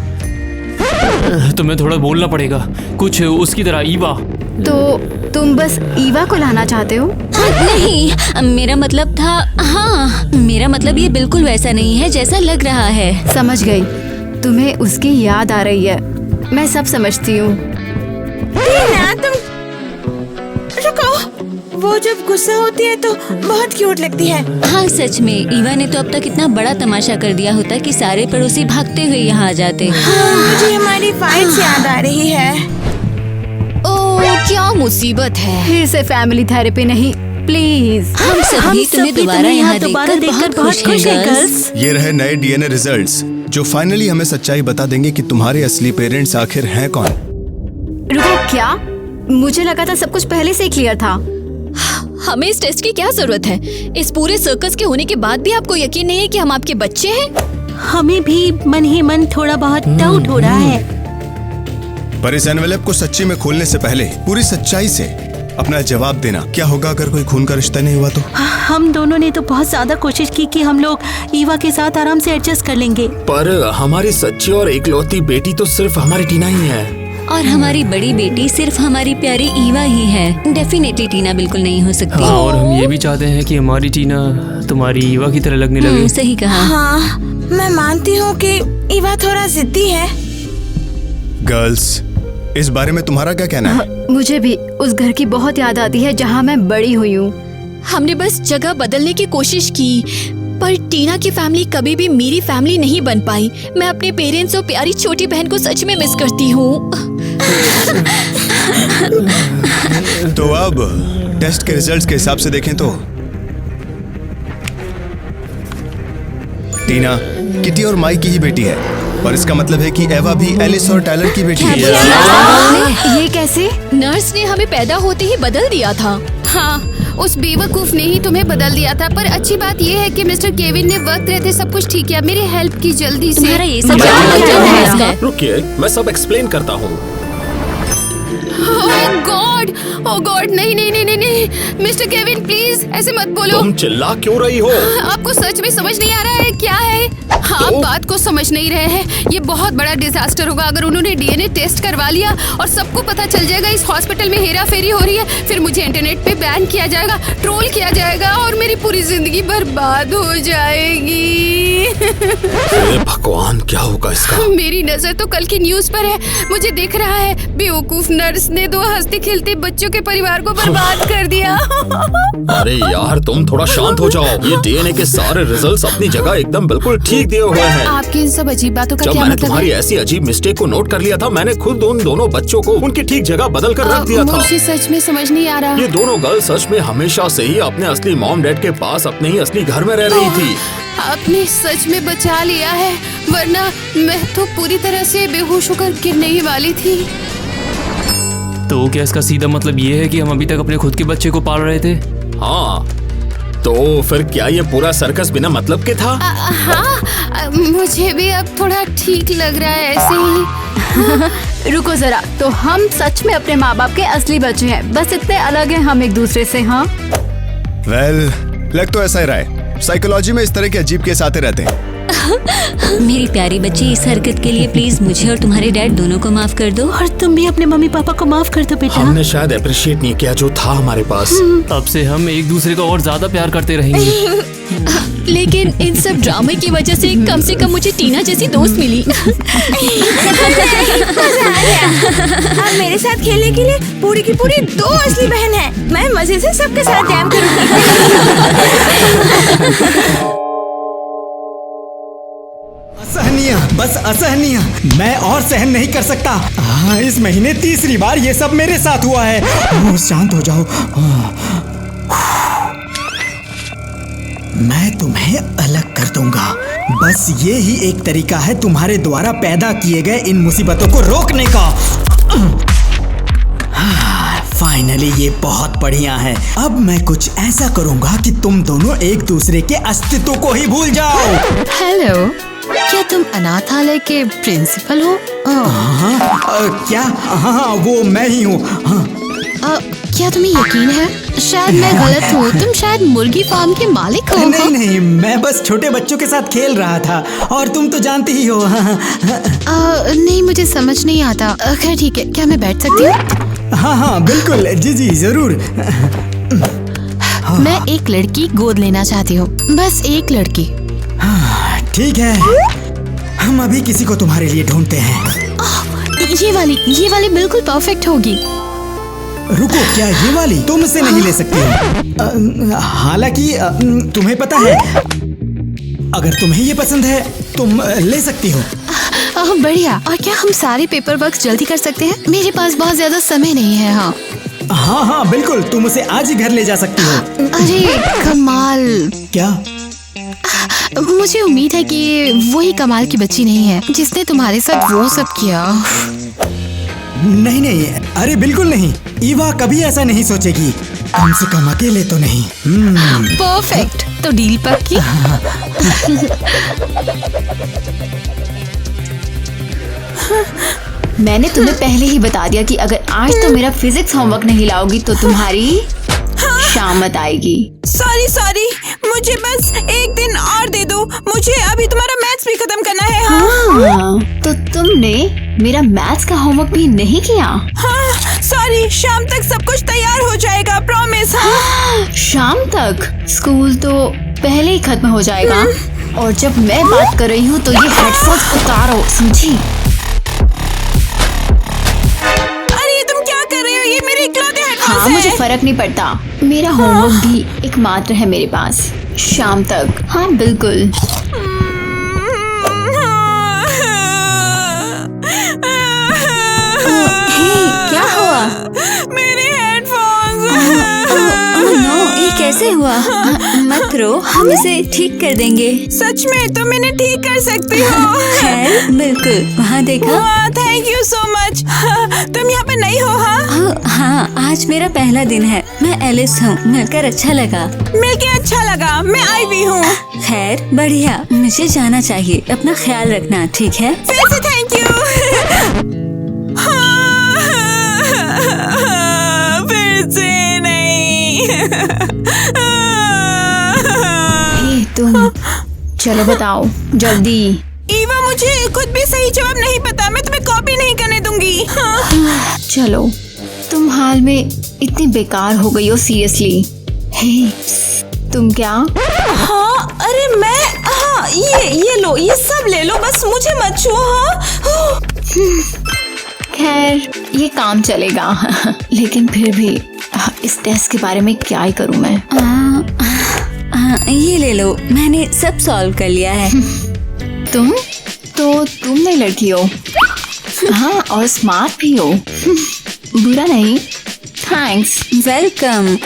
[SPEAKER 8] तुम्हें थोड़ा बोलना पड़ेगा, कुछ उसकी तरह ईवा।
[SPEAKER 1] तो
[SPEAKER 4] तुम बस ईवा को लाना चाहते हो?
[SPEAKER 5] नहीं, मेरा मतलब था, हाँ, मेरा मतलब ये बिल्कुल वैसा नहीं है जैसा लग रहा है।
[SPEAKER 4] समझ गई, तुम्हें उसकी याद आ रही है। मैं सब समझती हूँ।
[SPEAKER 9] टीना, तुम रुको। वो जब गुस्सा होती है तो बहुत क्यूट लगती है।
[SPEAKER 5] हाँ सच में, ईवा ने तो अब तक इतना बड़ा तमाशा कर दिया होता कि सारे पड़ोसी भागते हुए यहाँ आ जाते।
[SPEAKER 9] हाँ, मुझे हमारी फाइट से याद आ रही है।
[SPEAKER 1] ओह, क्या मुसीबत है।
[SPEAKER 4] फिर से फैमिली थेरेपी नहीं, प्लीज।
[SPEAKER 5] हम सभी तुम्हें दोबारा यहाँ देखकर बहुत खुश हैं गर्ल्स।
[SPEAKER 10] ये रहे नए डीएनए रिजल्ट्स जो फाइनली हमें सच्चाई बता देंगे कि तुम्हारे असली पेरेंट्स आखिर हैं कौन।
[SPEAKER 4] रुको, क्या? मुझे लगा था सब कुछ पहले से ही क्लियर था।
[SPEAKER 3] हमें इस टेस्ट की क्या जरूरत है? इस पूरे सर्कस के होने के बाद भी आपको यकीन नहीं है कि हम आपके बच्चे हैं?
[SPEAKER 2] हमें भी मन ही मन थोड़ा बहुत डाउट हो रहा है।
[SPEAKER 10] पर इस एनवेलप को सच्ची में खोलने से पहले पूरी सच्चाई से अपना जवाब देना। क्या होगा अगर कोई खून का रिश्ता नहीं हुआ तो?
[SPEAKER 2] हम दोनों ने तो बहुत ज्यादा कोशिश की कि हम लोग ईवा के साथ आराम से एडजस्ट कर लेंगे।
[SPEAKER 6] पर हमारी सच्ची और इकलौती बेटी तो सिर्फ हमारी टीना ही है।
[SPEAKER 5] और हमारी बड़ी बेटी सिर्फ हमारी प्यारी ईवा ही है। डेफिनेटली टीना बिल्कुल नहीं हो सकती।
[SPEAKER 8] हाँ, और हम ये भी चाहते हैं कि हमारी टीना तुम्हारी ईवा की तरह लगने लगे।
[SPEAKER 5] सही कहा।
[SPEAKER 9] हाँ, मैं मानती हूँ कि ईवा थोड़ा जिद्दी है।
[SPEAKER 10] गर्ल्स, इस बारे में तुम्हारा क्या कहना है?
[SPEAKER 4] मुझे भी उस घर की बहुत याद आती है जहाँ मैं बड़ी हुई हूँ।
[SPEAKER 3] हमने बस जगह बदलने की कोशिश की, पर टीना की फैमिली कभी भी मेरी फैमिली नहीं बन पाई। मैं अपने पेरेंट्स और प्यारी छोटी बहन को सच में मिस करती हूँ।
[SPEAKER 10] तो अब टेस्ट के रिजल्ट्स के हिसाब से देखें तो टीना किटी और माइक की ही बेटी है, पर इसका मतलब है कि एवा भी एलिस और टायलर की बेटी है।
[SPEAKER 4] ये कैसे?
[SPEAKER 3] नर्स ने हमें पैदा होते ही बदल दिया था।
[SPEAKER 1] हाँ, उस बेवकूफ ने ही तुम्हें बदल दिया था। पर अच्छी बात ये है कि मिस्टर केविन ने वक्त रहते सब कुछ ठीक किया। मेरी हेल्प की जल्दी से।
[SPEAKER 5] तुम्हारा ये सब क्या है इसका?
[SPEAKER 6] रुकिए, मैं सब एक्सप्लेन करता हूँ।
[SPEAKER 1] ओह गॉड, नहीं नहीं नहीं नहीं नहीं, मिस्टर केविन प्लीज ऐसे मत बोलो।
[SPEAKER 6] तुम चिल्ला क्यों रही हो?
[SPEAKER 1] आपको सच में समझ नहीं आ रहा है क्या है? हाँ, आप बात को समझ नहीं रहे हैं। ये बहुत बड़ा डिजास्टर होगा अगर उन्होंने डीएनए टेस्ट करवा लिया और सबको पता चल जाएगा इस हॉस्पिटल में हेरा फेरी हो रही है। फिर मुझे इंटरनेट पे बैन किया जाएगा, ट्रोल किया जाएगा और मेरी पूरी जिंदगी बर्बाद हो जाएगी।
[SPEAKER 6] भगवान, क्या होगा इसका?
[SPEAKER 1] मेरी नजर तो कल की न्यूज पर है। मुझे दिख रहा है बेवकूफ नर्स ने 2 हंसते खिलते बच्चों के परिवार को बर्बाद कर दिया।
[SPEAKER 6] अरे यार, तुम थोड़ा शांत हो जाओ। ये डीएनए के सारे रिजल्ट्स अपनी जगह एकदम बिल्कुल ठीक दिए हुए हैं।
[SPEAKER 1] आपकी इन सब अजीब बातों का
[SPEAKER 6] जब
[SPEAKER 1] क्या
[SPEAKER 6] मैंने
[SPEAKER 1] मतलब
[SPEAKER 6] तुम्हारी
[SPEAKER 1] है?
[SPEAKER 6] ऐसी अजीब मिस्टेक को नोट कर लिया था, मैंने खुद उन दोनों बच्चों को उनकी ठीक जगह बदल कर रख दिया था।
[SPEAKER 1] मुझे सच में समझ नहीं आ रहा।
[SPEAKER 6] ये दोनों गर्ल सच में हमेशा से ही अपने असली मॉम डैड के पास अपने ही असली घर में रह रही थी।
[SPEAKER 1] आपने सच में बचा लिया है, वरना मैं तो पूरी तरह से बेहोश होकर गिरने ही वाली थी।
[SPEAKER 8] तो क्या इसका सीधा मतलब ये है कि हम अभी तक अपने खुद के बच्चे को पाल रहे थे?
[SPEAKER 6] हाँ, तो फिर क्या ये पूरा सर्कस बिना मतलब के था?
[SPEAKER 1] हाँ, मुझे भी अब थोड़ा ठीक लग रहा है ऐसे ही।
[SPEAKER 4] रुको जरा, तो हम सच में अपने माँ बाप के असली बच्चे हैं, बस इतने अलग हैं हम एक दूसरे से। हाँ,
[SPEAKER 10] वेल, लग तो ऐसा ही रहा है। साइकोलॉजी में इस तरह के अजीब केस आते रहते हैं।
[SPEAKER 5] मेरी प्यारी बच्ची, इस हरकत के लिए प्लीज मुझे और तुम्हारे डैड दोनों को माफ कर दो।
[SPEAKER 2] और तुम भी अपने मम्मी पापा को माफ कर दो बेटा।
[SPEAKER 6] हमने शायद अप्रिशिएट नहीं किया जो था हमारे पास।
[SPEAKER 8] अब से हम एक दूसरे को और ज्यादा प्यार करते रहेंगे।
[SPEAKER 3] लेकिन इन सब ड्रामे की वजह से कम मुझे टीना जैसी दोस्त मिली।
[SPEAKER 9] अब मेरे साथ खेलने के लिए पूरी की पूरी 2 असली बहन है। मैं मजे से सबके साथ जैम करूंगी।
[SPEAKER 11] असहनीय, बस असहनीय। मैं और सहन नहीं कर सकता। इस महीने 3री बार ये सब मेरे साथ हुआ है। शांत हो जाओ। मैं तुम्हें अलग कर दूंगा। बस ये ही एक तरीका है तुम्हारे द्वारा पैदा किए गए इन मुसीबतों को रोकने का। फाइनली ये बहुत बढ़िया है। अब मैं कुछ ऐसा करूंगा कि तुम दोनों एक दूसरे के अस्तित्व को ही भूल जाओ।
[SPEAKER 4] हेलो, क्या तुम अनाथालय के प्रिंसिपल हो?
[SPEAKER 11] क्या? हाँ, वो मैं ही हूँ।
[SPEAKER 1] क्या तुम्हें यकीन है? शायद मैं गलत हूँ, तुम शायद मुर्गी फार्म के मालिक हो।
[SPEAKER 11] नहीं नहीं, मैं बस छोटे बच्चों के साथ खेल रहा था और तुम तो जानती ही हो।
[SPEAKER 1] नहीं, मुझे समझ नहीं आता। खैर ठीक है, क्या मैं बैठ सकती हूँ?
[SPEAKER 11] हाँ हाँ बिल्कुल, जी जी जरूर।
[SPEAKER 1] मैं एक लड़की गोद लेना चाहती हूँ, बस एक लड़की।
[SPEAKER 11] ठीक है, हम अभी किसी को तुम्हारे लिए ढूंढते हैं।
[SPEAKER 1] ये वाली बिल्कुल परफेक्ट होगी।
[SPEAKER 11] रुको, क्या ये वाली तुम इससे नहीं ले सकती हो? हालांकि तुम्हें पता है, अगर तुम्हें ये पसंद है तुम ले सकती हो।
[SPEAKER 1] बढ़िया। और क्या हम सारे पेपर वर्क जल्दी कर सकते हैं? मेरे पास बहुत ज्यादा समय नहीं है।
[SPEAKER 11] हाँ हाँ बिल्कुल, तुम उसे आज ही घर ले जा सकती हो।
[SPEAKER 1] अरे कमाल।
[SPEAKER 11] क्या?
[SPEAKER 1] मुझे उम्मीद है कि वही कमाल की बच्ची नहीं है जिसने तुम्हारे साथ वो सब किया।
[SPEAKER 11] नहीं नहीं, अरे बिल्कुल नहीं, ईवा कभी ऐसा नहीं सोचेगी, कम से कम अकेले तो नहीं।
[SPEAKER 1] परफेक्ट, तो डील पक्की।
[SPEAKER 4] मैंने तुम्हें पहले ही बता दिया कि अगर आज तो मेरा फिजिक्स होमवर्क नहीं लाओगी तो तुम्हारी शामत आएगी।
[SPEAKER 9] सॉरी, मुझे बस एक दिन और दे दो, मुझे अभी तुम्हारा मैथ्स भी खत्म करना है।
[SPEAKER 4] हाँ, तो तुमने मेरा मैथ्स का होमवर्क भी नहीं किया?
[SPEAKER 9] हाँ, सॉरी, शाम तक सब कुछ तैयार हो जाएगा, प्रॉमिस।
[SPEAKER 4] शाम तक? स्कूल तो पहले ही खत्म हो जाएगा। और जब मैं बात कर रही हूँ तो ये हेडफोन्स उतारो, समझी?
[SPEAKER 9] अरे तुम क्या कर रहे हो? ये मेरे इकलौते हेडफोन्स
[SPEAKER 4] हाँ, मुझे फर्क नहीं पड़ता, मेरा होमवर्क भी एकमात्र है मेरे पास। शाम तक। हाँ बिल्कुल। क्या हुआ?
[SPEAKER 9] मेरे हेडफोन्स।
[SPEAKER 5] नो, ये कैसे हुआ? मत रो, हम इसे ठीक कर देंगे।
[SPEAKER 9] सच में तुम इन्हें ठीक कर सकती हो?
[SPEAKER 5] खैर बिल्कुल, वहाँ देखा।
[SPEAKER 9] Thank you so much. तुम यहाँ पे नहीं हो?
[SPEAKER 5] हाँ, आज मेरा पहला दिन है। मैं एलिस हूँ, मिलकर अच्छा लगा।
[SPEAKER 9] मिलके अच्छा लगा, मैं आईवी हूँ।
[SPEAKER 5] खैर बढ़िया, मुझे जाना चाहिए, अपना ख्याल रखना, ठीक है?
[SPEAKER 9] फिर से थैंक यू। फिर से नहीं।
[SPEAKER 4] तुम चलो बताओ जल्दी।
[SPEAKER 9] ईवा, मुझे खुद भी सही जवाब नहीं पता, मैं तुम्हें कॉपी नहीं करने दूंगी।
[SPEAKER 4] चलो, तुम हाल में इतनी बेकार हो गई हो, सीरियसली। हे, तुम क्या?
[SPEAKER 9] हाँ, अरे मैं, हाँ, ये लो, ये सब ले लो, बस मुझे मत छुओ। हाँ।
[SPEAKER 4] खैर ये काम चलेगा। लेकिन फिर भी इस टेस्ट के बारे में क्या ही करूँ मैं?
[SPEAKER 5] ये ले लो, मैंने सब सॉल्व कर लिया है।
[SPEAKER 4] तुम नई लड़की हो। हाँ, और स्मार्ट भी हो। बुरा नहीं। थैंक्स।
[SPEAKER 5] वेलकम।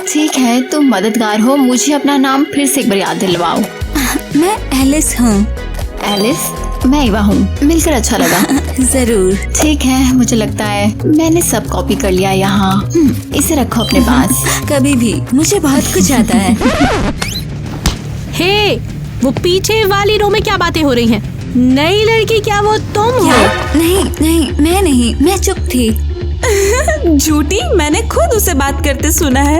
[SPEAKER 4] ठीक है, तुम मददगार हो, मुझे अपना नाम फिर से एक बार याद दिलवाओ।
[SPEAKER 5] मैं एलिस हूँ।
[SPEAKER 4] एलिस? मैं ईवा हूँ, मिलकर अच्छा लगा।
[SPEAKER 5] जरूर।
[SPEAKER 4] ठीक है, मुझे लगता है मैंने सब कॉपी कर लिया यहाँ। इसे रखो अपने पास।
[SPEAKER 5] कभी भी, मुझे बहुत कुछ आता है।
[SPEAKER 2] हे, वो पीछे वाली रो में क्या बातें हो रही हैं? नई लड़की क्या वो तुम हो?
[SPEAKER 5] नहीं, मैं नहीं, मैं चुप थी।
[SPEAKER 9] झूठी, मैंने खुद उसे बात करते सुना है।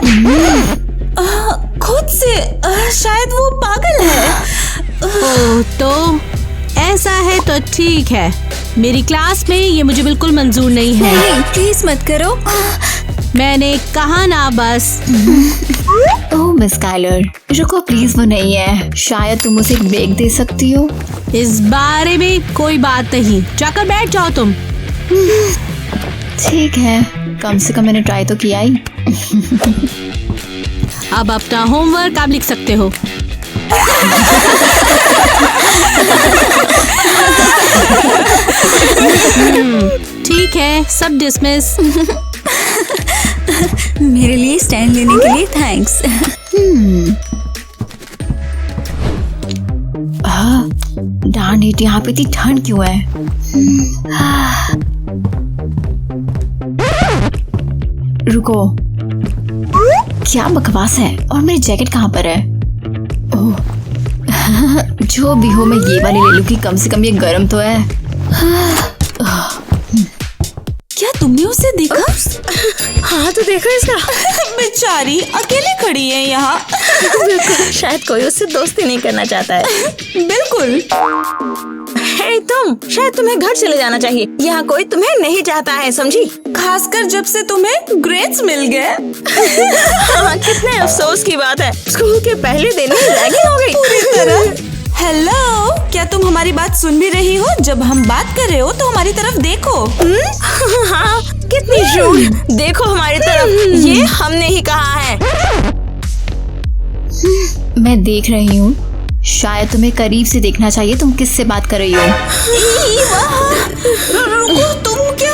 [SPEAKER 9] खुद से। शायद वो पागल है।
[SPEAKER 2] ओह, तो ऐसा है तो ठीक है। मेरी क्लास में ये मुझे बिल्कुल मंजूर नहीं है।
[SPEAKER 5] नहीं, प्लीज मत करो।
[SPEAKER 2] मैंने कहा ना बस।
[SPEAKER 4] ओह मिस कायलर, रुको प्लीज, वो नहीं है। शायद तुम उसे एक ब्रेक दे सकती हो।
[SPEAKER 2] इस बारे में कोई बात नहीं, जाकर बैठ जाओ तुम।
[SPEAKER 4] ठीक है, कम से कम मैंने ट्राई तो किया ही।
[SPEAKER 2] अब अपना होमवर्क आप लिख सकते हो। ठीक है, सब डिसमिस।
[SPEAKER 5] मेरे लिए स्टैंड लेने के लिए थैंक्स।
[SPEAKER 4] डार्न इट, यहाँ पे इतनी ठंड क्यों है? रुको, क्या बकवास है? और मेरी जैकेट कहाँ पर है? ओह, जो भी हो, मैं ये वाली ले लूंगी, कम से कम ये गर्म तो है।
[SPEAKER 9] क्या तुमने उसे देखा?
[SPEAKER 2] तो देखो इसका।
[SPEAKER 9] बेचारी अकेले खड़ी है यहाँ।
[SPEAKER 2] शायद कोई उससे दोस्ती नहीं करना चाहता है।
[SPEAKER 9] बिल्कुल।
[SPEAKER 2] हे तुम, शायद तुम्हें घर चले जाना चाहिए। यहाँ कोई तुम्हें नहीं चाहता है, समझी?
[SPEAKER 9] खासकर जब से तुम्हें ग्रेड्स मिल गए।
[SPEAKER 2] हाँ, कितने अफसोस की बात है, स्कूल के पहले दिन ही रैगिंग हो गई पूरी तरह।
[SPEAKER 9] हेलो, क्या तुम हमारी बात सुन भी रही हो? जब हम बात कर रहे हो तो हमारी तरफ देखो।
[SPEAKER 2] हाँ, कितनी रूड। देखो हमारी तरफ, ये हमने ही कहा है।
[SPEAKER 4] मैं देख रही हूँ, शायद तुम्हें करीब से देखना चाहिए। तुम किससे बात कर रही हो?
[SPEAKER 2] रुको, तुम क्या?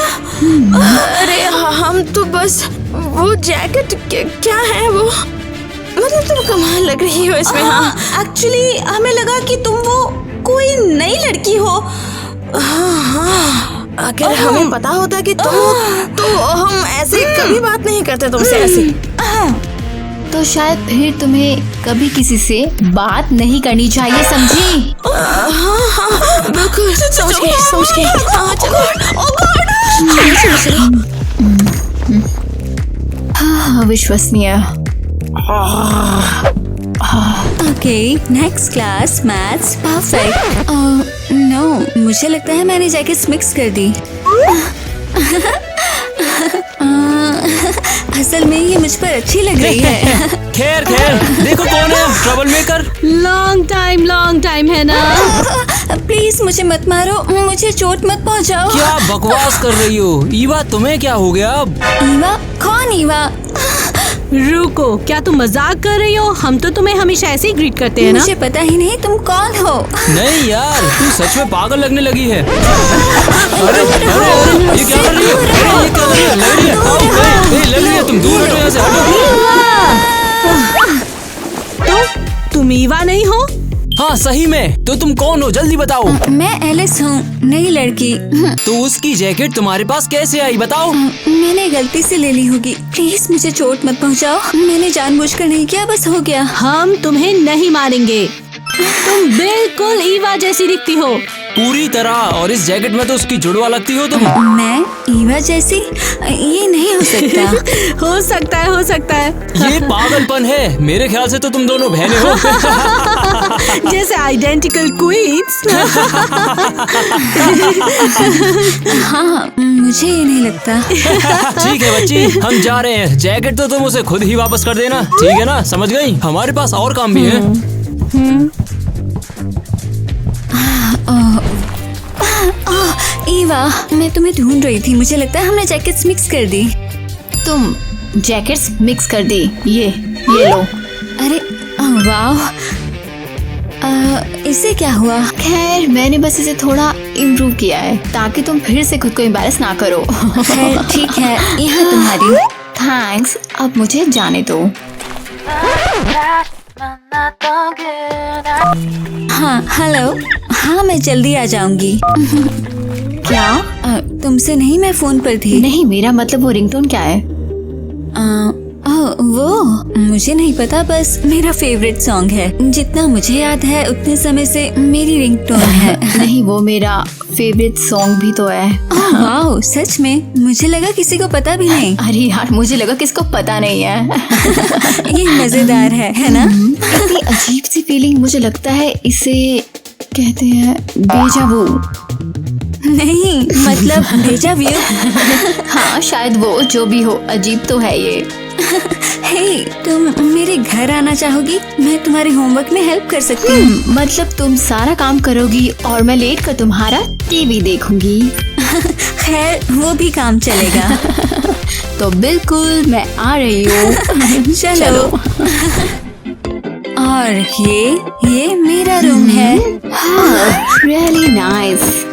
[SPEAKER 2] अरे हम तो बस वो जैकेट क्या है वो, मतलब तुम कमाल लग रही हो इसमें। हाँ,
[SPEAKER 9] एक्चुअली हमें लगा कि तुम वो कोई नई लड़की हो।
[SPEAKER 2] हाँ, अगर हमें पता होता कि तुम हो तो हम ऐसे कभी बात नहीं करते तुमसे ऐसे।
[SPEAKER 4] तो शायद फिर तुम्हें कभी किसी से बात नहीं करनी चाहिए, समझी?
[SPEAKER 2] हाँ, बिल्कुल समझ गई। हाँ, चलो।
[SPEAKER 4] अविश्वसनीय।
[SPEAKER 5] Okay, next class maths perfect. No, मुझे लगता है मैंने जैकेट्स मिक्स कर दी। असल में ये मुझ पर अच्छी लग रही है।
[SPEAKER 8] खैर देखो कौन है ट्रबल मेकर।
[SPEAKER 2] लॉन्ग टाइम है ना।
[SPEAKER 5] प्लीज मुझे मत मारो, मुझे चोट मत पहुंचाओ।
[SPEAKER 8] क्या बकवास कर रही हो ईवा, तुम्हें क्या हो गया?
[SPEAKER 5] ईवा? कौन ईवा?
[SPEAKER 2] रुको, क्या तुम मजाक कर रही हो? हम तो तुम्हें हमेशा ऐसे ही ग्रीट करते हैं ना।
[SPEAKER 5] मुझे पता ही नहीं तुम कौन हो।
[SPEAKER 8] नहीं यार, तू सच में पागल लगने लगी है। अरे ये क्या कर रही हो? ये क्या कर रही है? लग रही है, तुम दूर हटो यहाँ से, हटो।
[SPEAKER 2] तो तुम ईवा नहीं हो?
[SPEAKER 8] हाँ सही में। तो तुम कौन हो, जल्दी बताओ।
[SPEAKER 5] मैं एलिस हूँ, नई लड़की।
[SPEAKER 8] तो उसकी जैकेट तुम्हारे पास कैसे आई, बताओ।
[SPEAKER 5] मैंने गलती से ले ली होगी, प्लीज मुझे चोट मत पहुँचाओ। मैंने जानबूझकर नहीं किया, बस हो गया।
[SPEAKER 2] हम तुम्हें नहीं मारेंगे। तुम बिल्कुल ईवा जैसी दिखती हो,
[SPEAKER 8] पूरी तरह। और इस जैकेट में तो उसकी जुड़वा लगती हो तुम।
[SPEAKER 5] मैं ईवा जैसी? ये नहीं हो सकता।
[SPEAKER 2] हो सकता है।
[SPEAKER 8] ये पागलपन है। मेरे ख्याल से तो तुम दोनों बहनें हो।
[SPEAKER 2] जैसे आइडेंटिकल क्वींस।
[SPEAKER 5] हाँ, मुझे ये नहीं लगता।
[SPEAKER 8] ठीक है बच्ची, हम जा रहे हैं। जैकेट तो तुम उसे खुद ही वापस कर देना, ठीक है ना? समझ गई? हमारे पास और काम भी है।
[SPEAKER 5] ईवा, मैं तुम्हें ढूंढ रही थी। मुझे लगता है हमने जैकेट्स मिक्स कर दी।
[SPEAKER 4] तुम जैकेट्स मिक्स कर दी? ये लो।
[SPEAKER 5] अरे वाह, इससे क्या हुआ?
[SPEAKER 4] खैर, मैंने बस इसे थोड़ा इम्प्रूव किया है ताकि तुम फिर से खुद को एम्बैरेस ना करो।
[SPEAKER 5] खैर ठीक है, यहाँ तुम्हारी।
[SPEAKER 4] थैंक्स, अब मुझे जाने दो।
[SPEAKER 5] हाँ हेलो, हाँ मैं जल्दी आ जाऊंगी।
[SPEAKER 4] क्या?
[SPEAKER 5] तुमसे नहीं, मैं फोन पर थी।
[SPEAKER 4] नहीं, मेरा मतलब वो रिंगटोन क्या है?
[SPEAKER 5] वो मुझे नहीं पता, बस मेरा फेवरेट सॉन्ग है। जितना मुझे याद है उतने समय से मेरी रिंगटोन है।
[SPEAKER 4] नहीं, वो मेरा फेवरेट सॉन्ग भी तो है।
[SPEAKER 5] वाह, सच में? मुझे लगा किसी को पता भी नहीं।
[SPEAKER 4] अरे यार, मुझे लगा किसको पता नहीं है।
[SPEAKER 5] ये मजेदार है ना?
[SPEAKER 4] इतनी अजीब सी फीलिंग। मुझे लगता है इसे कहते हैं डेजा वू।
[SPEAKER 5] नहीं, मतलब डेजा व्यू।
[SPEAKER 4] हाँ शायद वो, जो भी हो, अजीब तो है ये।
[SPEAKER 5] हे, तुम मेरे घर आना चाहोगी? मैं तुम्हारे होमवर्क में हेल्प कर सकती हूँ।
[SPEAKER 4] मतलब तुम सारा काम करोगी और मैं लेट कर तुम्हारा टीवी देखूंगी।
[SPEAKER 5] खैर, वो भी काम चलेगा।
[SPEAKER 4] तो बिल्कुल, मैं आ रही हूँ।
[SPEAKER 5] चलो। और ये मेरा रूम है।
[SPEAKER 4] Really nice.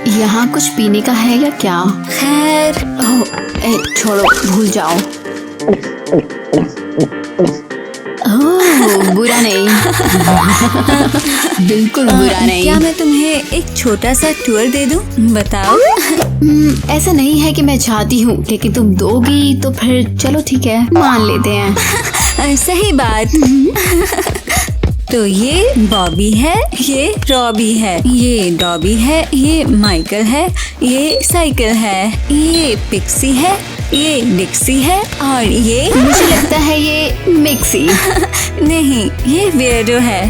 [SPEAKER 4] यहाँ कुछ पीने का है या क्या?
[SPEAKER 5] खैर,
[SPEAKER 4] छोड़ो, भूल जाओ। बुरा नहीं। बिल्कुल बुरा नहीं।
[SPEAKER 5] क्या मैं तुम्हें एक छोटा सा टूर दे दूं? बताओ।
[SPEAKER 4] ऐसा नहीं है कि मैं चाहती हूँ, लेकिन तुम दोगी तो फिर चलो ठीक है, मान लेते हैं।
[SPEAKER 5] सही बात। तो ये बॉबी है, ये रॉबी है, ये डॉबी है, ये माइकल है, ये साइकिल है, ये पिक्सी है, ये डिक्सी है और ये
[SPEAKER 4] मुझे लगता है ये मिक्सी।
[SPEAKER 5] नहीं, ये वियर्डो है।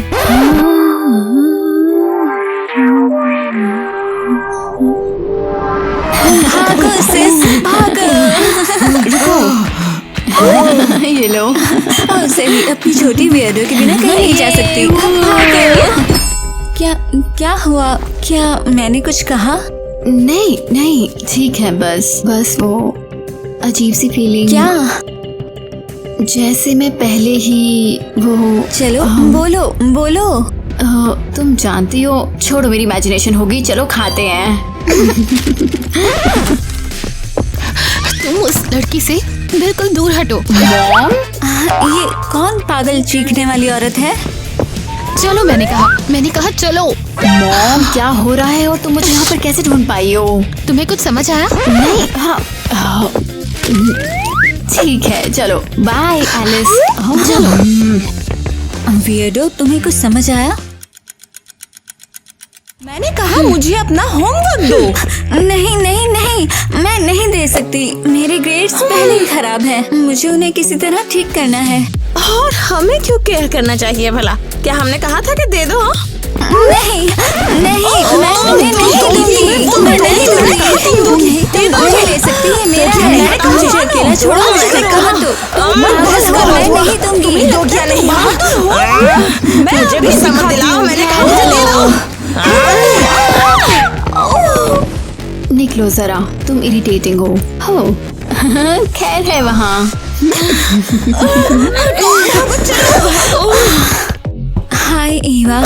[SPEAKER 5] भागो सिस, भागो।
[SPEAKER 4] ये लो।
[SPEAKER 5] सही, अपनी छोटी वियर्डो के बिना कहीं नहीं जा सकती। भागो। क्या हुआ? क्या मैंने कुछ कहा?
[SPEAKER 4] नहीं नहीं, ठीक है, बस वो अजीब सी फीलिंग।
[SPEAKER 5] क्या?
[SPEAKER 4] जैसे मैं पहले ही वो।
[SPEAKER 5] चलो बोलो।
[SPEAKER 4] तुम जानती हो, छोड़ो, मेरी इमेजिनेशन होगी, चलो खाते हैं। तुम उस लड़की से बिल्कुल दूर हटो। मॉम,
[SPEAKER 5] ये कौन पागल चीखने वाली औरत है?
[SPEAKER 4] चलो, मैंने कहा चलो। मॉम, क्या हो रहा है और तुम मुझे यहाँ पर कैसे ढूंढ पाई हो? तुम्हें कुछ समझ आया? नहीं। हाँ, ठीक है, चलो, बाय एलिस। चलो।
[SPEAKER 5] वियर्डो, तुम्हें कुछ समझ आया?
[SPEAKER 9] मैंने कहा मुझे अपना होमवर्क दो।
[SPEAKER 5] नहीं, मैं नहीं दे सकती। मेरे ग्रेड्स पहले ही खराब हैं। मुझे उन्हें किसी तरह ठीक करना है।
[SPEAKER 9] और हमें क्यों केयर करना चाहिए भला? क्या हमने कहा था कि दे दो?
[SPEAKER 5] नहीं, मैं नहीं दूंगी। मुझे ले सकती है, मेरा है। मुझे अकेला छोड़ो, मुझे कहा तो मैं नहीं दूंगी।
[SPEAKER 9] दो क्या नहीं? मुझे भी समझ दिलाओ, मैंने कहा मुझे दे दो।
[SPEAKER 4] निकलो जरा, तुम इरिटेटिंग हो। खैर है वहाँ।
[SPEAKER 5] हाय ईवा।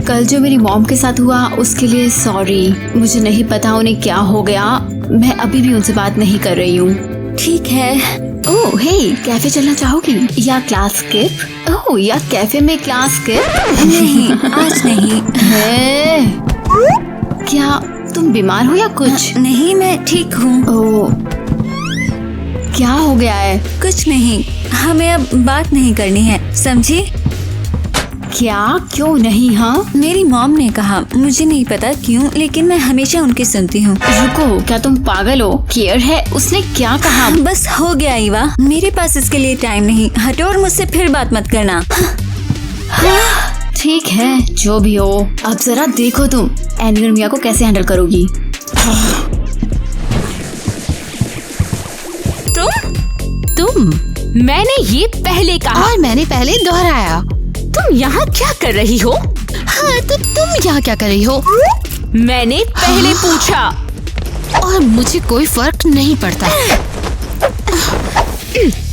[SPEAKER 4] कल जो मेरी मॉम के साथ हुआ उसके लिए सॉरी। मुझे नहीं पता उन्हें क्या हो गया। मैं अभी भी उनसे बात नहीं कर रही हूँ।
[SPEAKER 5] ठीक है।
[SPEAKER 4] ओह हे, कैफे चलना चाहोगी या क्लास स्किप? ओह, या कैफे में क्लास स्किप?
[SPEAKER 5] नहीं, आज नहीं
[SPEAKER 4] है। क्या तुम बीमार हो या कुछ?
[SPEAKER 5] नहीं, मैं ठीक हूँ।
[SPEAKER 4] ओह, क्या हो गया है?
[SPEAKER 5] कुछ नहीं, हमें अब बात नहीं करनी है, समझी?
[SPEAKER 4] क्या? क्यों नहीं? हाँ,
[SPEAKER 5] मेरी मॉम ने कहा, मुझे नहीं पता क्यों, लेकिन मैं हमेशा उनकी सुनती हूँ।
[SPEAKER 4] रुको, क्या तुम पागल हो? केयर है, उसने क्या कहा?
[SPEAKER 5] बस हो गया ईवा, मेरे पास इसके लिए टाइम नहीं। हटो और मुझसे फिर बात मत करना।
[SPEAKER 4] ठीक है, जो भी हो। अब जरा देखो तुम एनिमल मिया को कैसे हैंडल करोगी।
[SPEAKER 1] तुम मैंने ये पहले कहा
[SPEAKER 4] और मैंने पहले दोहराया।
[SPEAKER 1] तुम यहाँ क्या कर रही हो?
[SPEAKER 4] हाँ, तो तुम यहाँ क्या कर रही हो?
[SPEAKER 1] मैंने पहले पूछा
[SPEAKER 4] और मुझे कोई फर्क नहीं पड़ता।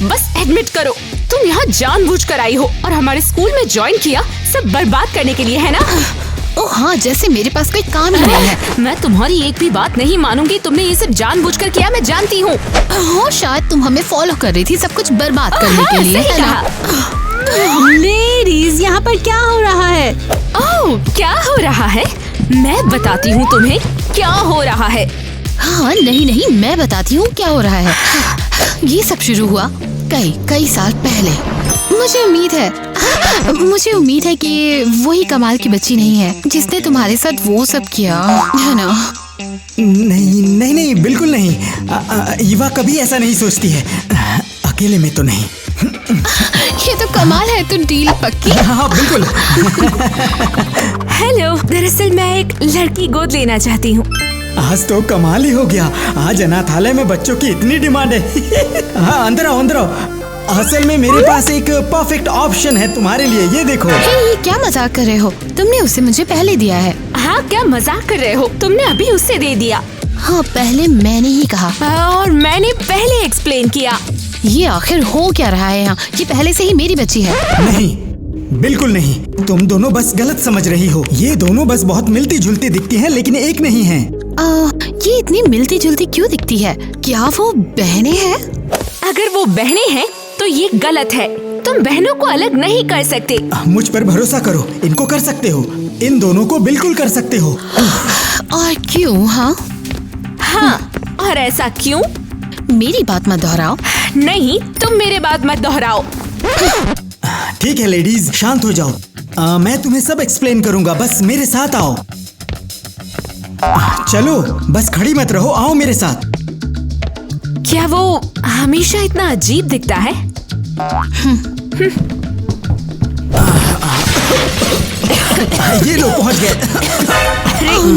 [SPEAKER 1] बस एडमिट करो, तुम यहाँ जानबूझकर आई हो और हमारे स्कूल में ज्वाइन किया सब बर्बाद करने के लिए, है ना?
[SPEAKER 4] ओह हाँ, जैसे मेरे पास कोई काम ही नहीं है।
[SPEAKER 1] मैं तुम्हारी एक भी बात नहीं मानूंगी। तुमने ये सब जानबूझकर किया, मैं जानती हूँ।
[SPEAKER 4] हाँ, शायद तुम हमें फॉलो कर रही थी सब कुछ बर्बाद करने के लिए,
[SPEAKER 1] सही
[SPEAKER 4] है ना?
[SPEAKER 2] लेडीज, यहाँ पर क्या हो रहा है?
[SPEAKER 1] ओह, क्या हो रहा है? मैं बताती हूँ तुम्हें क्या हो रहा है।
[SPEAKER 4] हाँ, नहीं, मैं बताती हूँ क्या हो रहा है। ये सब शुरू हुआ कई साल पहले। मुझे उम्मीद है कि वही कमाल की बच्ची नहीं है जिसने तुम्हारे साथ वो सब किया, है ना?
[SPEAKER 11] नहीं, बिल्कुल नहीं। ईवा कभी ऐसा नहीं सोचती है। अकेले में तो नहीं।
[SPEAKER 4] ये तो कमाल है, तो डील पक्की?
[SPEAKER 11] हाँ, बिल्कुल।
[SPEAKER 1] हेलो, दरअसल मैं एक लड़की गोद लेना चाहती हूँ।
[SPEAKER 11] आज तो कमाल ही हो गया। आज अनाथालय में बच्चों की इतनी डिमांड है। हाँ, अंदर आओ। असल में मेरे पास एक परफेक्ट ऑप्शन है तुम्हारे लिए, ये देखो।
[SPEAKER 4] ये क्या मजाक कर रहे हो? तुमने उसे मुझे पहले दिया है।
[SPEAKER 1] हाँ, क्या मजाक कर रहे हो? तुमने अभी उससे दे दिया।
[SPEAKER 4] हाँ, पहले मैंने ही कहा
[SPEAKER 1] और मैंने पहले एक्सप्लेन किया।
[SPEAKER 4] ये आखिर हो क्या रहा है यहाँ? ये पहले से ही मेरी बच्ची है।
[SPEAKER 11] नहीं, बिल्कुल नहीं। तुम दोनों बस गलत समझ रही हो। ये दोनों बस बहुत मिलती जुलती दिखती हैं, लेकिन एक नहीं है।
[SPEAKER 4] ये इतनी मिलती जुलती क्यों दिखती है? क्या वो बहनें हैं?
[SPEAKER 1] अगर वो बहनें हैं तो ये गलत है। तुम बहनों को अलग नहीं कर सकते।
[SPEAKER 11] मुझ पर भरोसा करो, इनको कर सकते हो। इन दोनों को बिल्कुल कर सकते हो।
[SPEAKER 4] और क्यों?
[SPEAKER 1] हाँ, और ऐसा क्यों?
[SPEAKER 4] मेरी बात मत दोहराओ।
[SPEAKER 1] नहीं, तुम मेरे बात मत दोहराओ।
[SPEAKER 11] ठीक है लेडीज, शांत हो जाओ। मैं तुम्हें सब एक्सप्लेन करूंगा, बस मेरे साथ आओ। चलो, बस खड़ी मत रहो, आओ मेरे साथ।
[SPEAKER 4] क्या वो हमेशा इतना अजीब दिखता है?
[SPEAKER 11] ये लो पहुंच गए।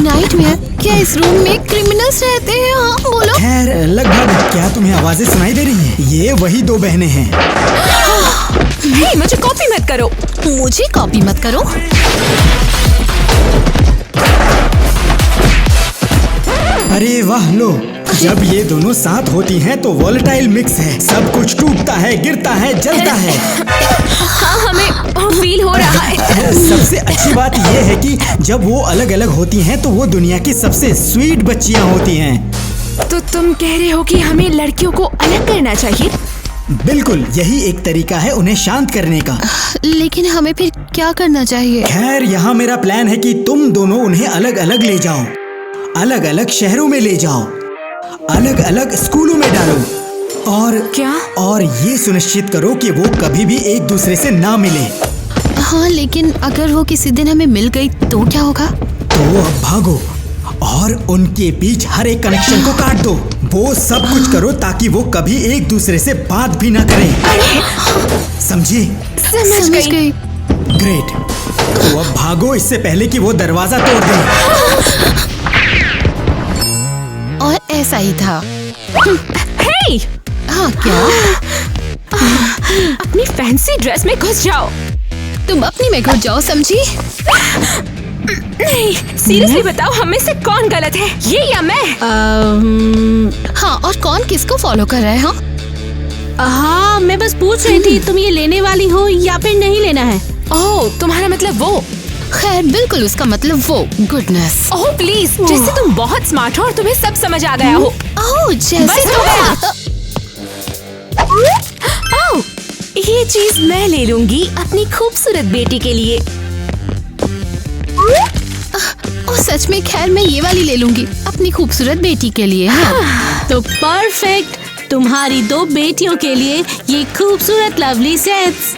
[SPEAKER 1] नाइटमेयर, क्या इस रूम में क्रिमिनल्स रहते हैं? हाँ बोलो।
[SPEAKER 11] खैर लगभग। क्या तुम्हें आवाजें सुनाई दे रही हैं? ये वही दो बहनें हैं।
[SPEAKER 4] हे, मुझे कॉपी मत करो।
[SPEAKER 1] मुझे कॉपी मत करो।
[SPEAKER 11] अरे वाह, लो। जब ये दोनों साथ होती हैं तो वॉलेटाइल मिक्स है। सब कुछ टूटता है, गिरता है, जलता है।
[SPEAKER 4] हाँ, हमें फील हो रहा है।
[SPEAKER 11] सबसे अच्छी बात ये है कि जब वो अलग अलग होती हैं तो वो दुनिया की सबसे स्वीट बच्चियां होती हैं।
[SPEAKER 4] तो तुम कह रहे हो कि हमें लड़कियों को अलग करना चाहिए?
[SPEAKER 11] बिल्कुल, यही एक तरीका है उन्हें शांत करने का।
[SPEAKER 1] लेकिन हमें फिर क्या करना चाहिए?
[SPEAKER 11] खैर, यहाँ मेरा प्लान है कि तुम दोनों उन्हें अलग अलग ले जाओ, अलग अलग शहरों में ले जाओ, अलग अलग स्कूलों में डालो और
[SPEAKER 4] क्या?
[SPEAKER 11] और ये सुनिश्चित करो कि वो कभी भी एक दूसरे से ना मिले।
[SPEAKER 1] हाँ, लेकिन अगर वो किसी दिन हमें मिल गई तो क्या होगा?
[SPEAKER 11] तो अब भागो और उनके बीच हर एक कनेक्शन को काट दो। वो सब कुछ करो ताकि वो कभी एक दूसरे से बात भी ना करें। समझे?
[SPEAKER 1] समझ गई।
[SPEAKER 11] ग्रेट। तो अब भागो इससे पहले कि वो दरवाजा तोड़ दे।
[SPEAKER 1] और ऐसा ही था।
[SPEAKER 4] हे!
[SPEAKER 1] हाँ, क्या?
[SPEAKER 4] अपनी फैंसी ड्रेस में घुस जाओ।
[SPEAKER 1] तुम अपनी में घुस जाओ, समझी?
[SPEAKER 4] नहीं, सीरियसली बताओ, हम में से कौन गलत है, ये या मैं?
[SPEAKER 1] हाँ, और कौन किसको फॉलो कर रहा है?
[SPEAKER 2] हाँ, मैं बस पूछ रही थी तुम ये लेने वाली हो या फिर नहीं लेना है।
[SPEAKER 4] ओह, तुम्हारा मतलब वो?
[SPEAKER 1] खैर, बिल्कुल उसका मतलब वो। गुडनेस।
[SPEAKER 4] ओह प्लीज, जैसे तुम बहुत स्मार्ट हो और तुम्हें सब समझ आ गया हो।
[SPEAKER 1] ओह, जैसे
[SPEAKER 4] बस हो गया। ओह, ये चीज मैं ले लूंगी अपनी खूबसूरत बेटी के लिए।
[SPEAKER 1] ओह, सच में? खैर, मैं ये वाली ले लूंगी अपनी खूबसूरत बेटी के लिए। हाँ।
[SPEAKER 2] तो परफेक्ट, तुम्हारी दो बेटियों के लिए ये खूबसूरत लवली सेट्स।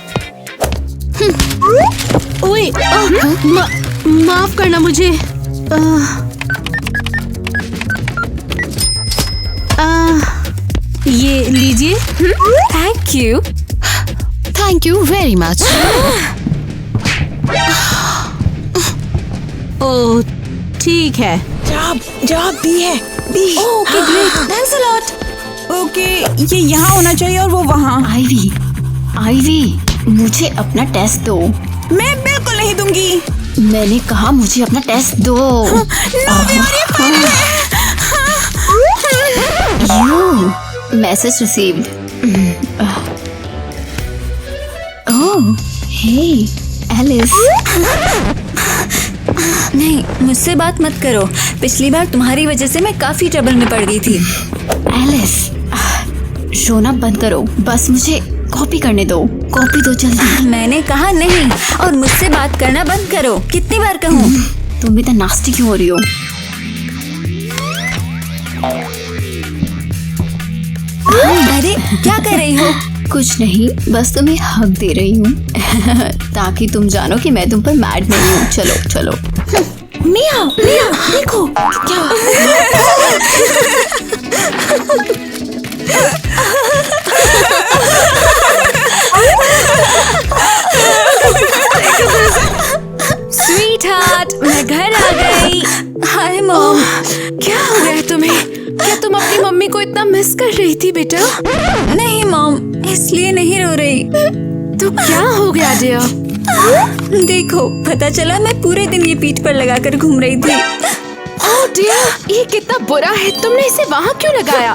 [SPEAKER 2] ओए, माफ करना मुझे। ये लीजिए।
[SPEAKER 4] Thank you.
[SPEAKER 1] Thank you very much.
[SPEAKER 2] Oh, ठीक है।
[SPEAKER 9] जॉब दी है। Okay great, thanks a lot. Okay, ये यहाँ होना चाहिए और वो वहाँ।
[SPEAKER 1] आईवी, मुझे अपना टेस्ट दो।
[SPEAKER 9] मैं बिल्कुल नहीं दूंगी।
[SPEAKER 1] मैंने कहा मुझे अपना टेस्ट दो। Message received. Oh, hey Alice.
[SPEAKER 5] नहीं, मुझसे बात मत करो। पिछली बार तुम्हारी वजह से मैं काफी ट्रबल में पड़ गई थी।
[SPEAKER 1] एलिस, रोना बंद करो, बस मुझे कॉपी करने दो। कॉपी दो जल्दी।
[SPEAKER 5] मैंने कहा नहीं, और मुझसे बात करना बंद करो। कितनी बार कहूँ?
[SPEAKER 1] तुम भी तो नास्टी क्यों हो रही हो?
[SPEAKER 5] अरे क्या कर रही हो?
[SPEAKER 1] कुछ नहीं, बस तुम्हें हक दे रही हूँ ताकि तुम जानो कि मैं तुम पर मैड नहीं हूँ। चलो चलो।
[SPEAKER 9] मिया, देखो क्या।
[SPEAKER 4] स्वीट हार्ट, मैं घर आ गई।
[SPEAKER 5] Hi mom.
[SPEAKER 4] क्या हो गया तुम्हें? क्या तुम अपनी मम्मी को इतना मिस कर रही थी बेटा?
[SPEAKER 5] नहीं मॉम, इसलिए नहीं रो रही।
[SPEAKER 4] तो क्या हो गया डियर?
[SPEAKER 5] देखो, पता चला मैं पूरे दिन ये पीठ पर लगाकर घूम रही थी।
[SPEAKER 4] ओह डियर, ये कितना बुरा है। तुमने इसे वहाँ क्यों लगाया?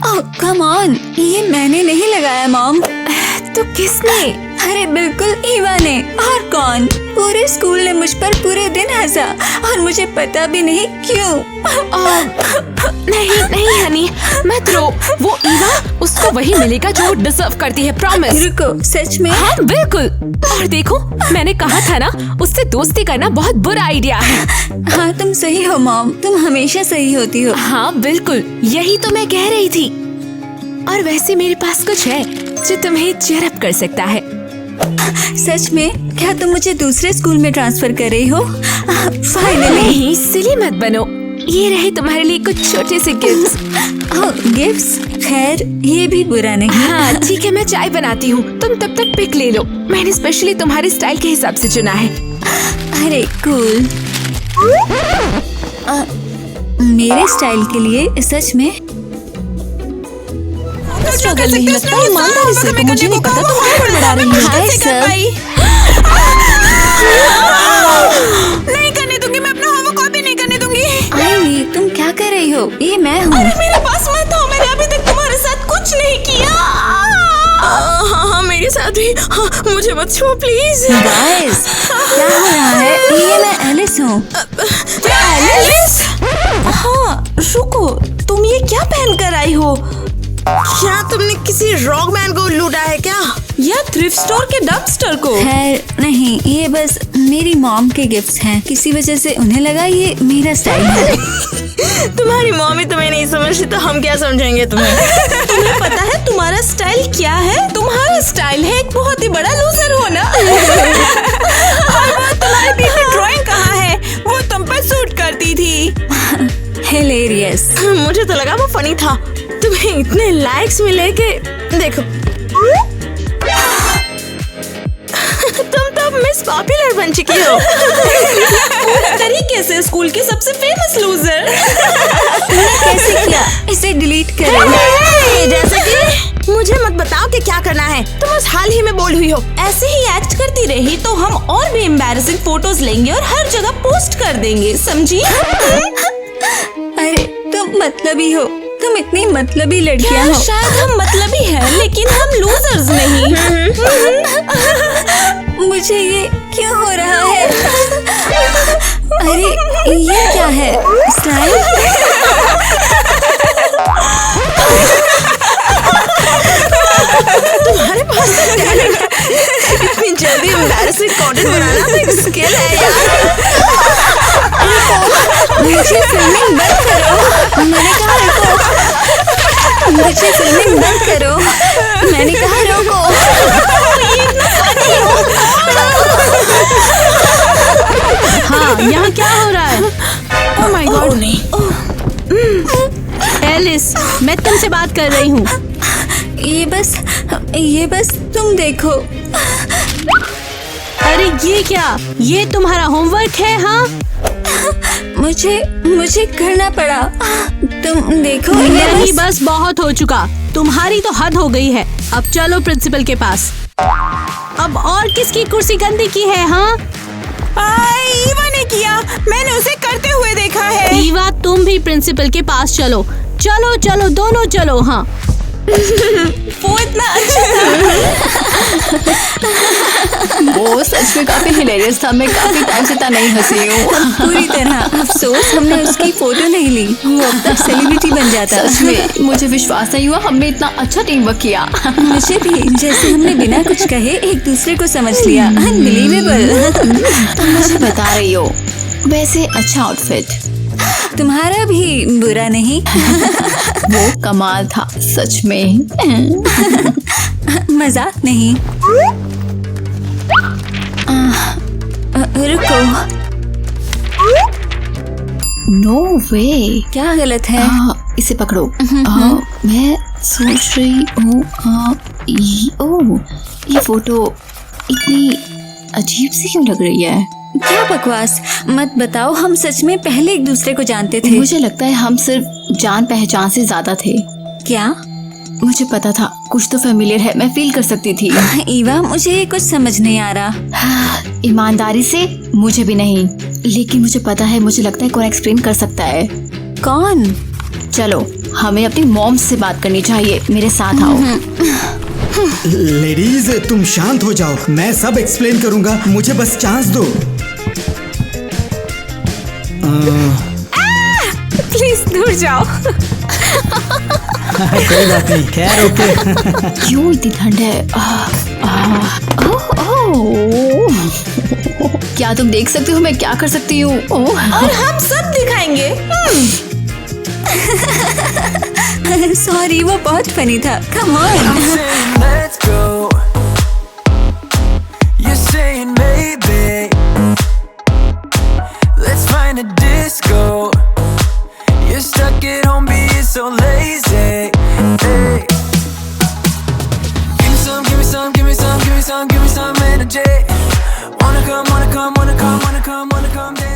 [SPEAKER 5] ओह कम ऑन, ये मैंने नहीं लगाया मॉम।
[SPEAKER 4] तो किसने?
[SPEAKER 5] अरे बिल्कुल ईवा ने। और कौन? पूरे स्कूल ने मुझ पर पूरे दिन हंसा और मुझे पता भी नहीं क्यों।
[SPEAKER 4] नहीं हनी, मत रो। वो ईवा, उसको वही मिलेगा जो वो डिजर्व करती है, प्रॉमिस।
[SPEAKER 5] रुको, सच में?
[SPEAKER 4] हाँ बिल्कुल। और देखो, मैंने कहा था ना, उससे दोस्ती करना बहुत बुरा आइडिया है।
[SPEAKER 5] हाँ तुम सही हो मॉम, तुम हमेशा सही होती हो।
[SPEAKER 4] हाँ बिल्कुल, यही तो मैं कह रही थी। और वैसे मेरे पास कुछ है जो तुम्हें चीयर अप कर सकता है।
[SPEAKER 5] सच में? क्या तुम मुझे दूसरे स्कूल में ट्रांसफर कर रही हो? फाइनली।
[SPEAKER 4] नहीं, सिली मत बनो। ये रहे तुम्हारे लिए कुछ छोटे से गिफ्ट्स।
[SPEAKER 3] गिफ्ट्स? खैर ये भी बुरा नहीं।
[SPEAKER 4] हाँ ठीक है, मैं चाय बनाती हूँ, तुम तब तक पिक ले लो। मैंने स्पेशली तुम्हारे स्टाइल के हिसाब से चुना है।
[SPEAKER 3] अरे कूल। मेरे स्टाइल के लिए सच में
[SPEAKER 9] स्ट्रगल नहीं लगता है ईमानदारी से, तो मुझे नहीं पता तुम क्या बड़बड़ा रही हो।
[SPEAKER 3] Hi sir.
[SPEAKER 9] नहीं करने दूंगी, मैं अपना होमवर्क कॉपी नहीं करने दूंगी।
[SPEAKER 3] आई तुम क्या कर रही हो? ये मैं हूँ।
[SPEAKER 9] अरे मेरे पास मत आओ, मैंने अभी तक तुम्हारे साथ कुछ नहीं किया। हाँ मेरे साथ भी। हाँ, मुझे मत छुओ प्लीज।
[SPEAKER 3] गाइस क्या हो रहा है? ये मैं एलिस हूँ।
[SPEAKER 9] एलिस? हाँ रुको, तुम ये क्या पहन कर आई हो? क्या तुमने किसी रॉकमैन को लूटा है क्या, या थ्रिफ्ट स्टोर के डंपस्टर को?
[SPEAKER 3] खैर नहीं, ये बस मेरी मॉम के गिफ्ट्स हैं। किसी वजह से उन्हें लगा ये मेरा स्टाइल है।
[SPEAKER 9] तुम्हारी मम्मी तुम्हें नहीं समझती तो हम क्या समझेंगे तुम्हें? तुम्हें पता है तुम्हारा स्टाइल क्या है? तुम्हारा स्टाइल है एक बहुत ही बड़ा लूजर होना। और तुम्हारी बेटी ड्राइंग कहाँ है? वो तुम पर सूट करती थी।
[SPEAKER 3] हिलेरियस।
[SPEAKER 9] मुझे तो लगा वो फनी था। तुम्हें इतने लाइक्स मिले कि देखो तुम तो मिस पॉपुलर बन चुकी हो। पूरी तरीके से स्कूल के सबसे फेमस लूजर।
[SPEAKER 3] कैसे किया? इसे डिलीट करें।
[SPEAKER 9] जैसे कि मुझे मत बताओ कि क्या करना है, तुम बस हाल ही में बोल हुई हो। ऐसे ही एक्ट करती रही तो हम और भी एम्बैरेसिंग फोटोज लेंगे और हर जगह पोस्ट कर देंगे, समझी?
[SPEAKER 3] अरे तुम मतलबी हो, तुम इतनी मतलबी लड़कियां हो।
[SPEAKER 9] शायद हम मतलबी हैं, लेकिन हम लूजर्स नहीं।
[SPEAKER 3] मुझे ये क्यों हो रहा है? अरे ये क्या है? स्टाइल?
[SPEAKER 9] तुम्हारे पास इतनी जल्दी एम्बैरेसिंग कंटेंट बनाना तो एक स्किल है यार।
[SPEAKER 3] मुझे फिल्मिंग बंद करो। मैंने कहा रुको। मुझे फिल्मिंग बंद करो। मैंने कहा रोको।
[SPEAKER 2] हाँ यहाँ क्या हो रहा है? Oh my God. एलिस, मैं तुमसे बात कर रही हूँ।
[SPEAKER 3] ये बस तुम देखो।
[SPEAKER 2] अरे ये क्या? ये तुम्हारा होमवर्क है? हाँ
[SPEAKER 3] मुझे करना पड़ा। तुम देखो।
[SPEAKER 2] नहीं बस बहुत हो चुका, तुम्हारी तो हद हो गई है। अब चलो प्रिंसिपल के पास। अब और किसकी कुर्सी गंदी की है? हाँ
[SPEAKER 9] ईवा ने किया, मैंने उसे करते हुए देखा है।
[SPEAKER 2] ईवा तुम भी प्रिंसिपल के पास चलो। चलो चलो दोनों चलो। हाँ
[SPEAKER 9] वो इतना अच्छा था।
[SPEAKER 4] वो सच में काफी हिलेरियस था। मैं काफी टाइम से नहीं हंसी हूँ।
[SPEAKER 3] पूरी तरह। अफसोस हमने उसकी फोटो नहीं ली, वो अब तक सेलिब्रिटी बन जाता।
[SPEAKER 4] सच में मुझे विश्वास नहीं हुआ हमने इतना अच्छा टीम वर्क किया।
[SPEAKER 3] मुझे भी, जैसे हमने बिना कुछ कहे एक दूसरे को समझ लिया। अनबिलीवेबल।
[SPEAKER 4] तुम मुझे बता रही हो। वैसे अच्छा आउटफिट
[SPEAKER 3] तुम्हारा भी बुरा नहीं।
[SPEAKER 4] वो कमाल था सच में।
[SPEAKER 3] मजाक नहीं। रुको।
[SPEAKER 4] नो वे।
[SPEAKER 3] क्या गलत है?
[SPEAKER 4] इसे पकड़ो। मैं सोच रही हूँ ये फोटो इतनी अजीब सी क्यों लग रही है?
[SPEAKER 3] क्या बकवास मत बताओ। हम सच में पहले एक दूसरे को जानते थे।
[SPEAKER 4] मुझे लगता है हम सिर्फ जान पहचान से ज्यादा थे।
[SPEAKER 3] क्या?
[SPEAKER 4] मुझे पता था कुछ तो फेमिलियर है, मैं फील कर सकती थी।
[SPEAKER 3] ईवा मुझे कुछ समझ नहीं आ रहा।
[SPEAKER 4] ईमानदारी से मुझे भी नहीं, लेकिन मुझे पता है, मुझे लगता है कौन एक्सप्लेन कर सकता है।
[SPEAKER 3] कौन?
[SPEAKER 4] चलो हमें अपनी मॉम से बात करनी चाहिए, मेरे साथ आओ।
[SPEAKER 11] लेडीज तुम शांत हो जाओ, मैं सब एक्सप्लेन करूंगा, मुझे बस चांस दो।
[SPEAKER 9] प्लीज दूर जाओ।
[SPEAKER 11] कोई बात नहीं, खैर ओके।
[SPEAKER 4] क्यों इतनी ठंड है? क्या तुम देख सकती हो मैं क्या कर सकती हूँ?
[SPEAKER 9] और हम सब दिखाएंगे।
[SPEAKER 3] सॉरी, वो बहुत फनी था। Come on.
[SPEAKER 12] get home being so lazy. Hey. Give me some, give me some, give me some, give me some, give me some energy. Wanna come, wanna come, wanna come, wanna come, wanna come.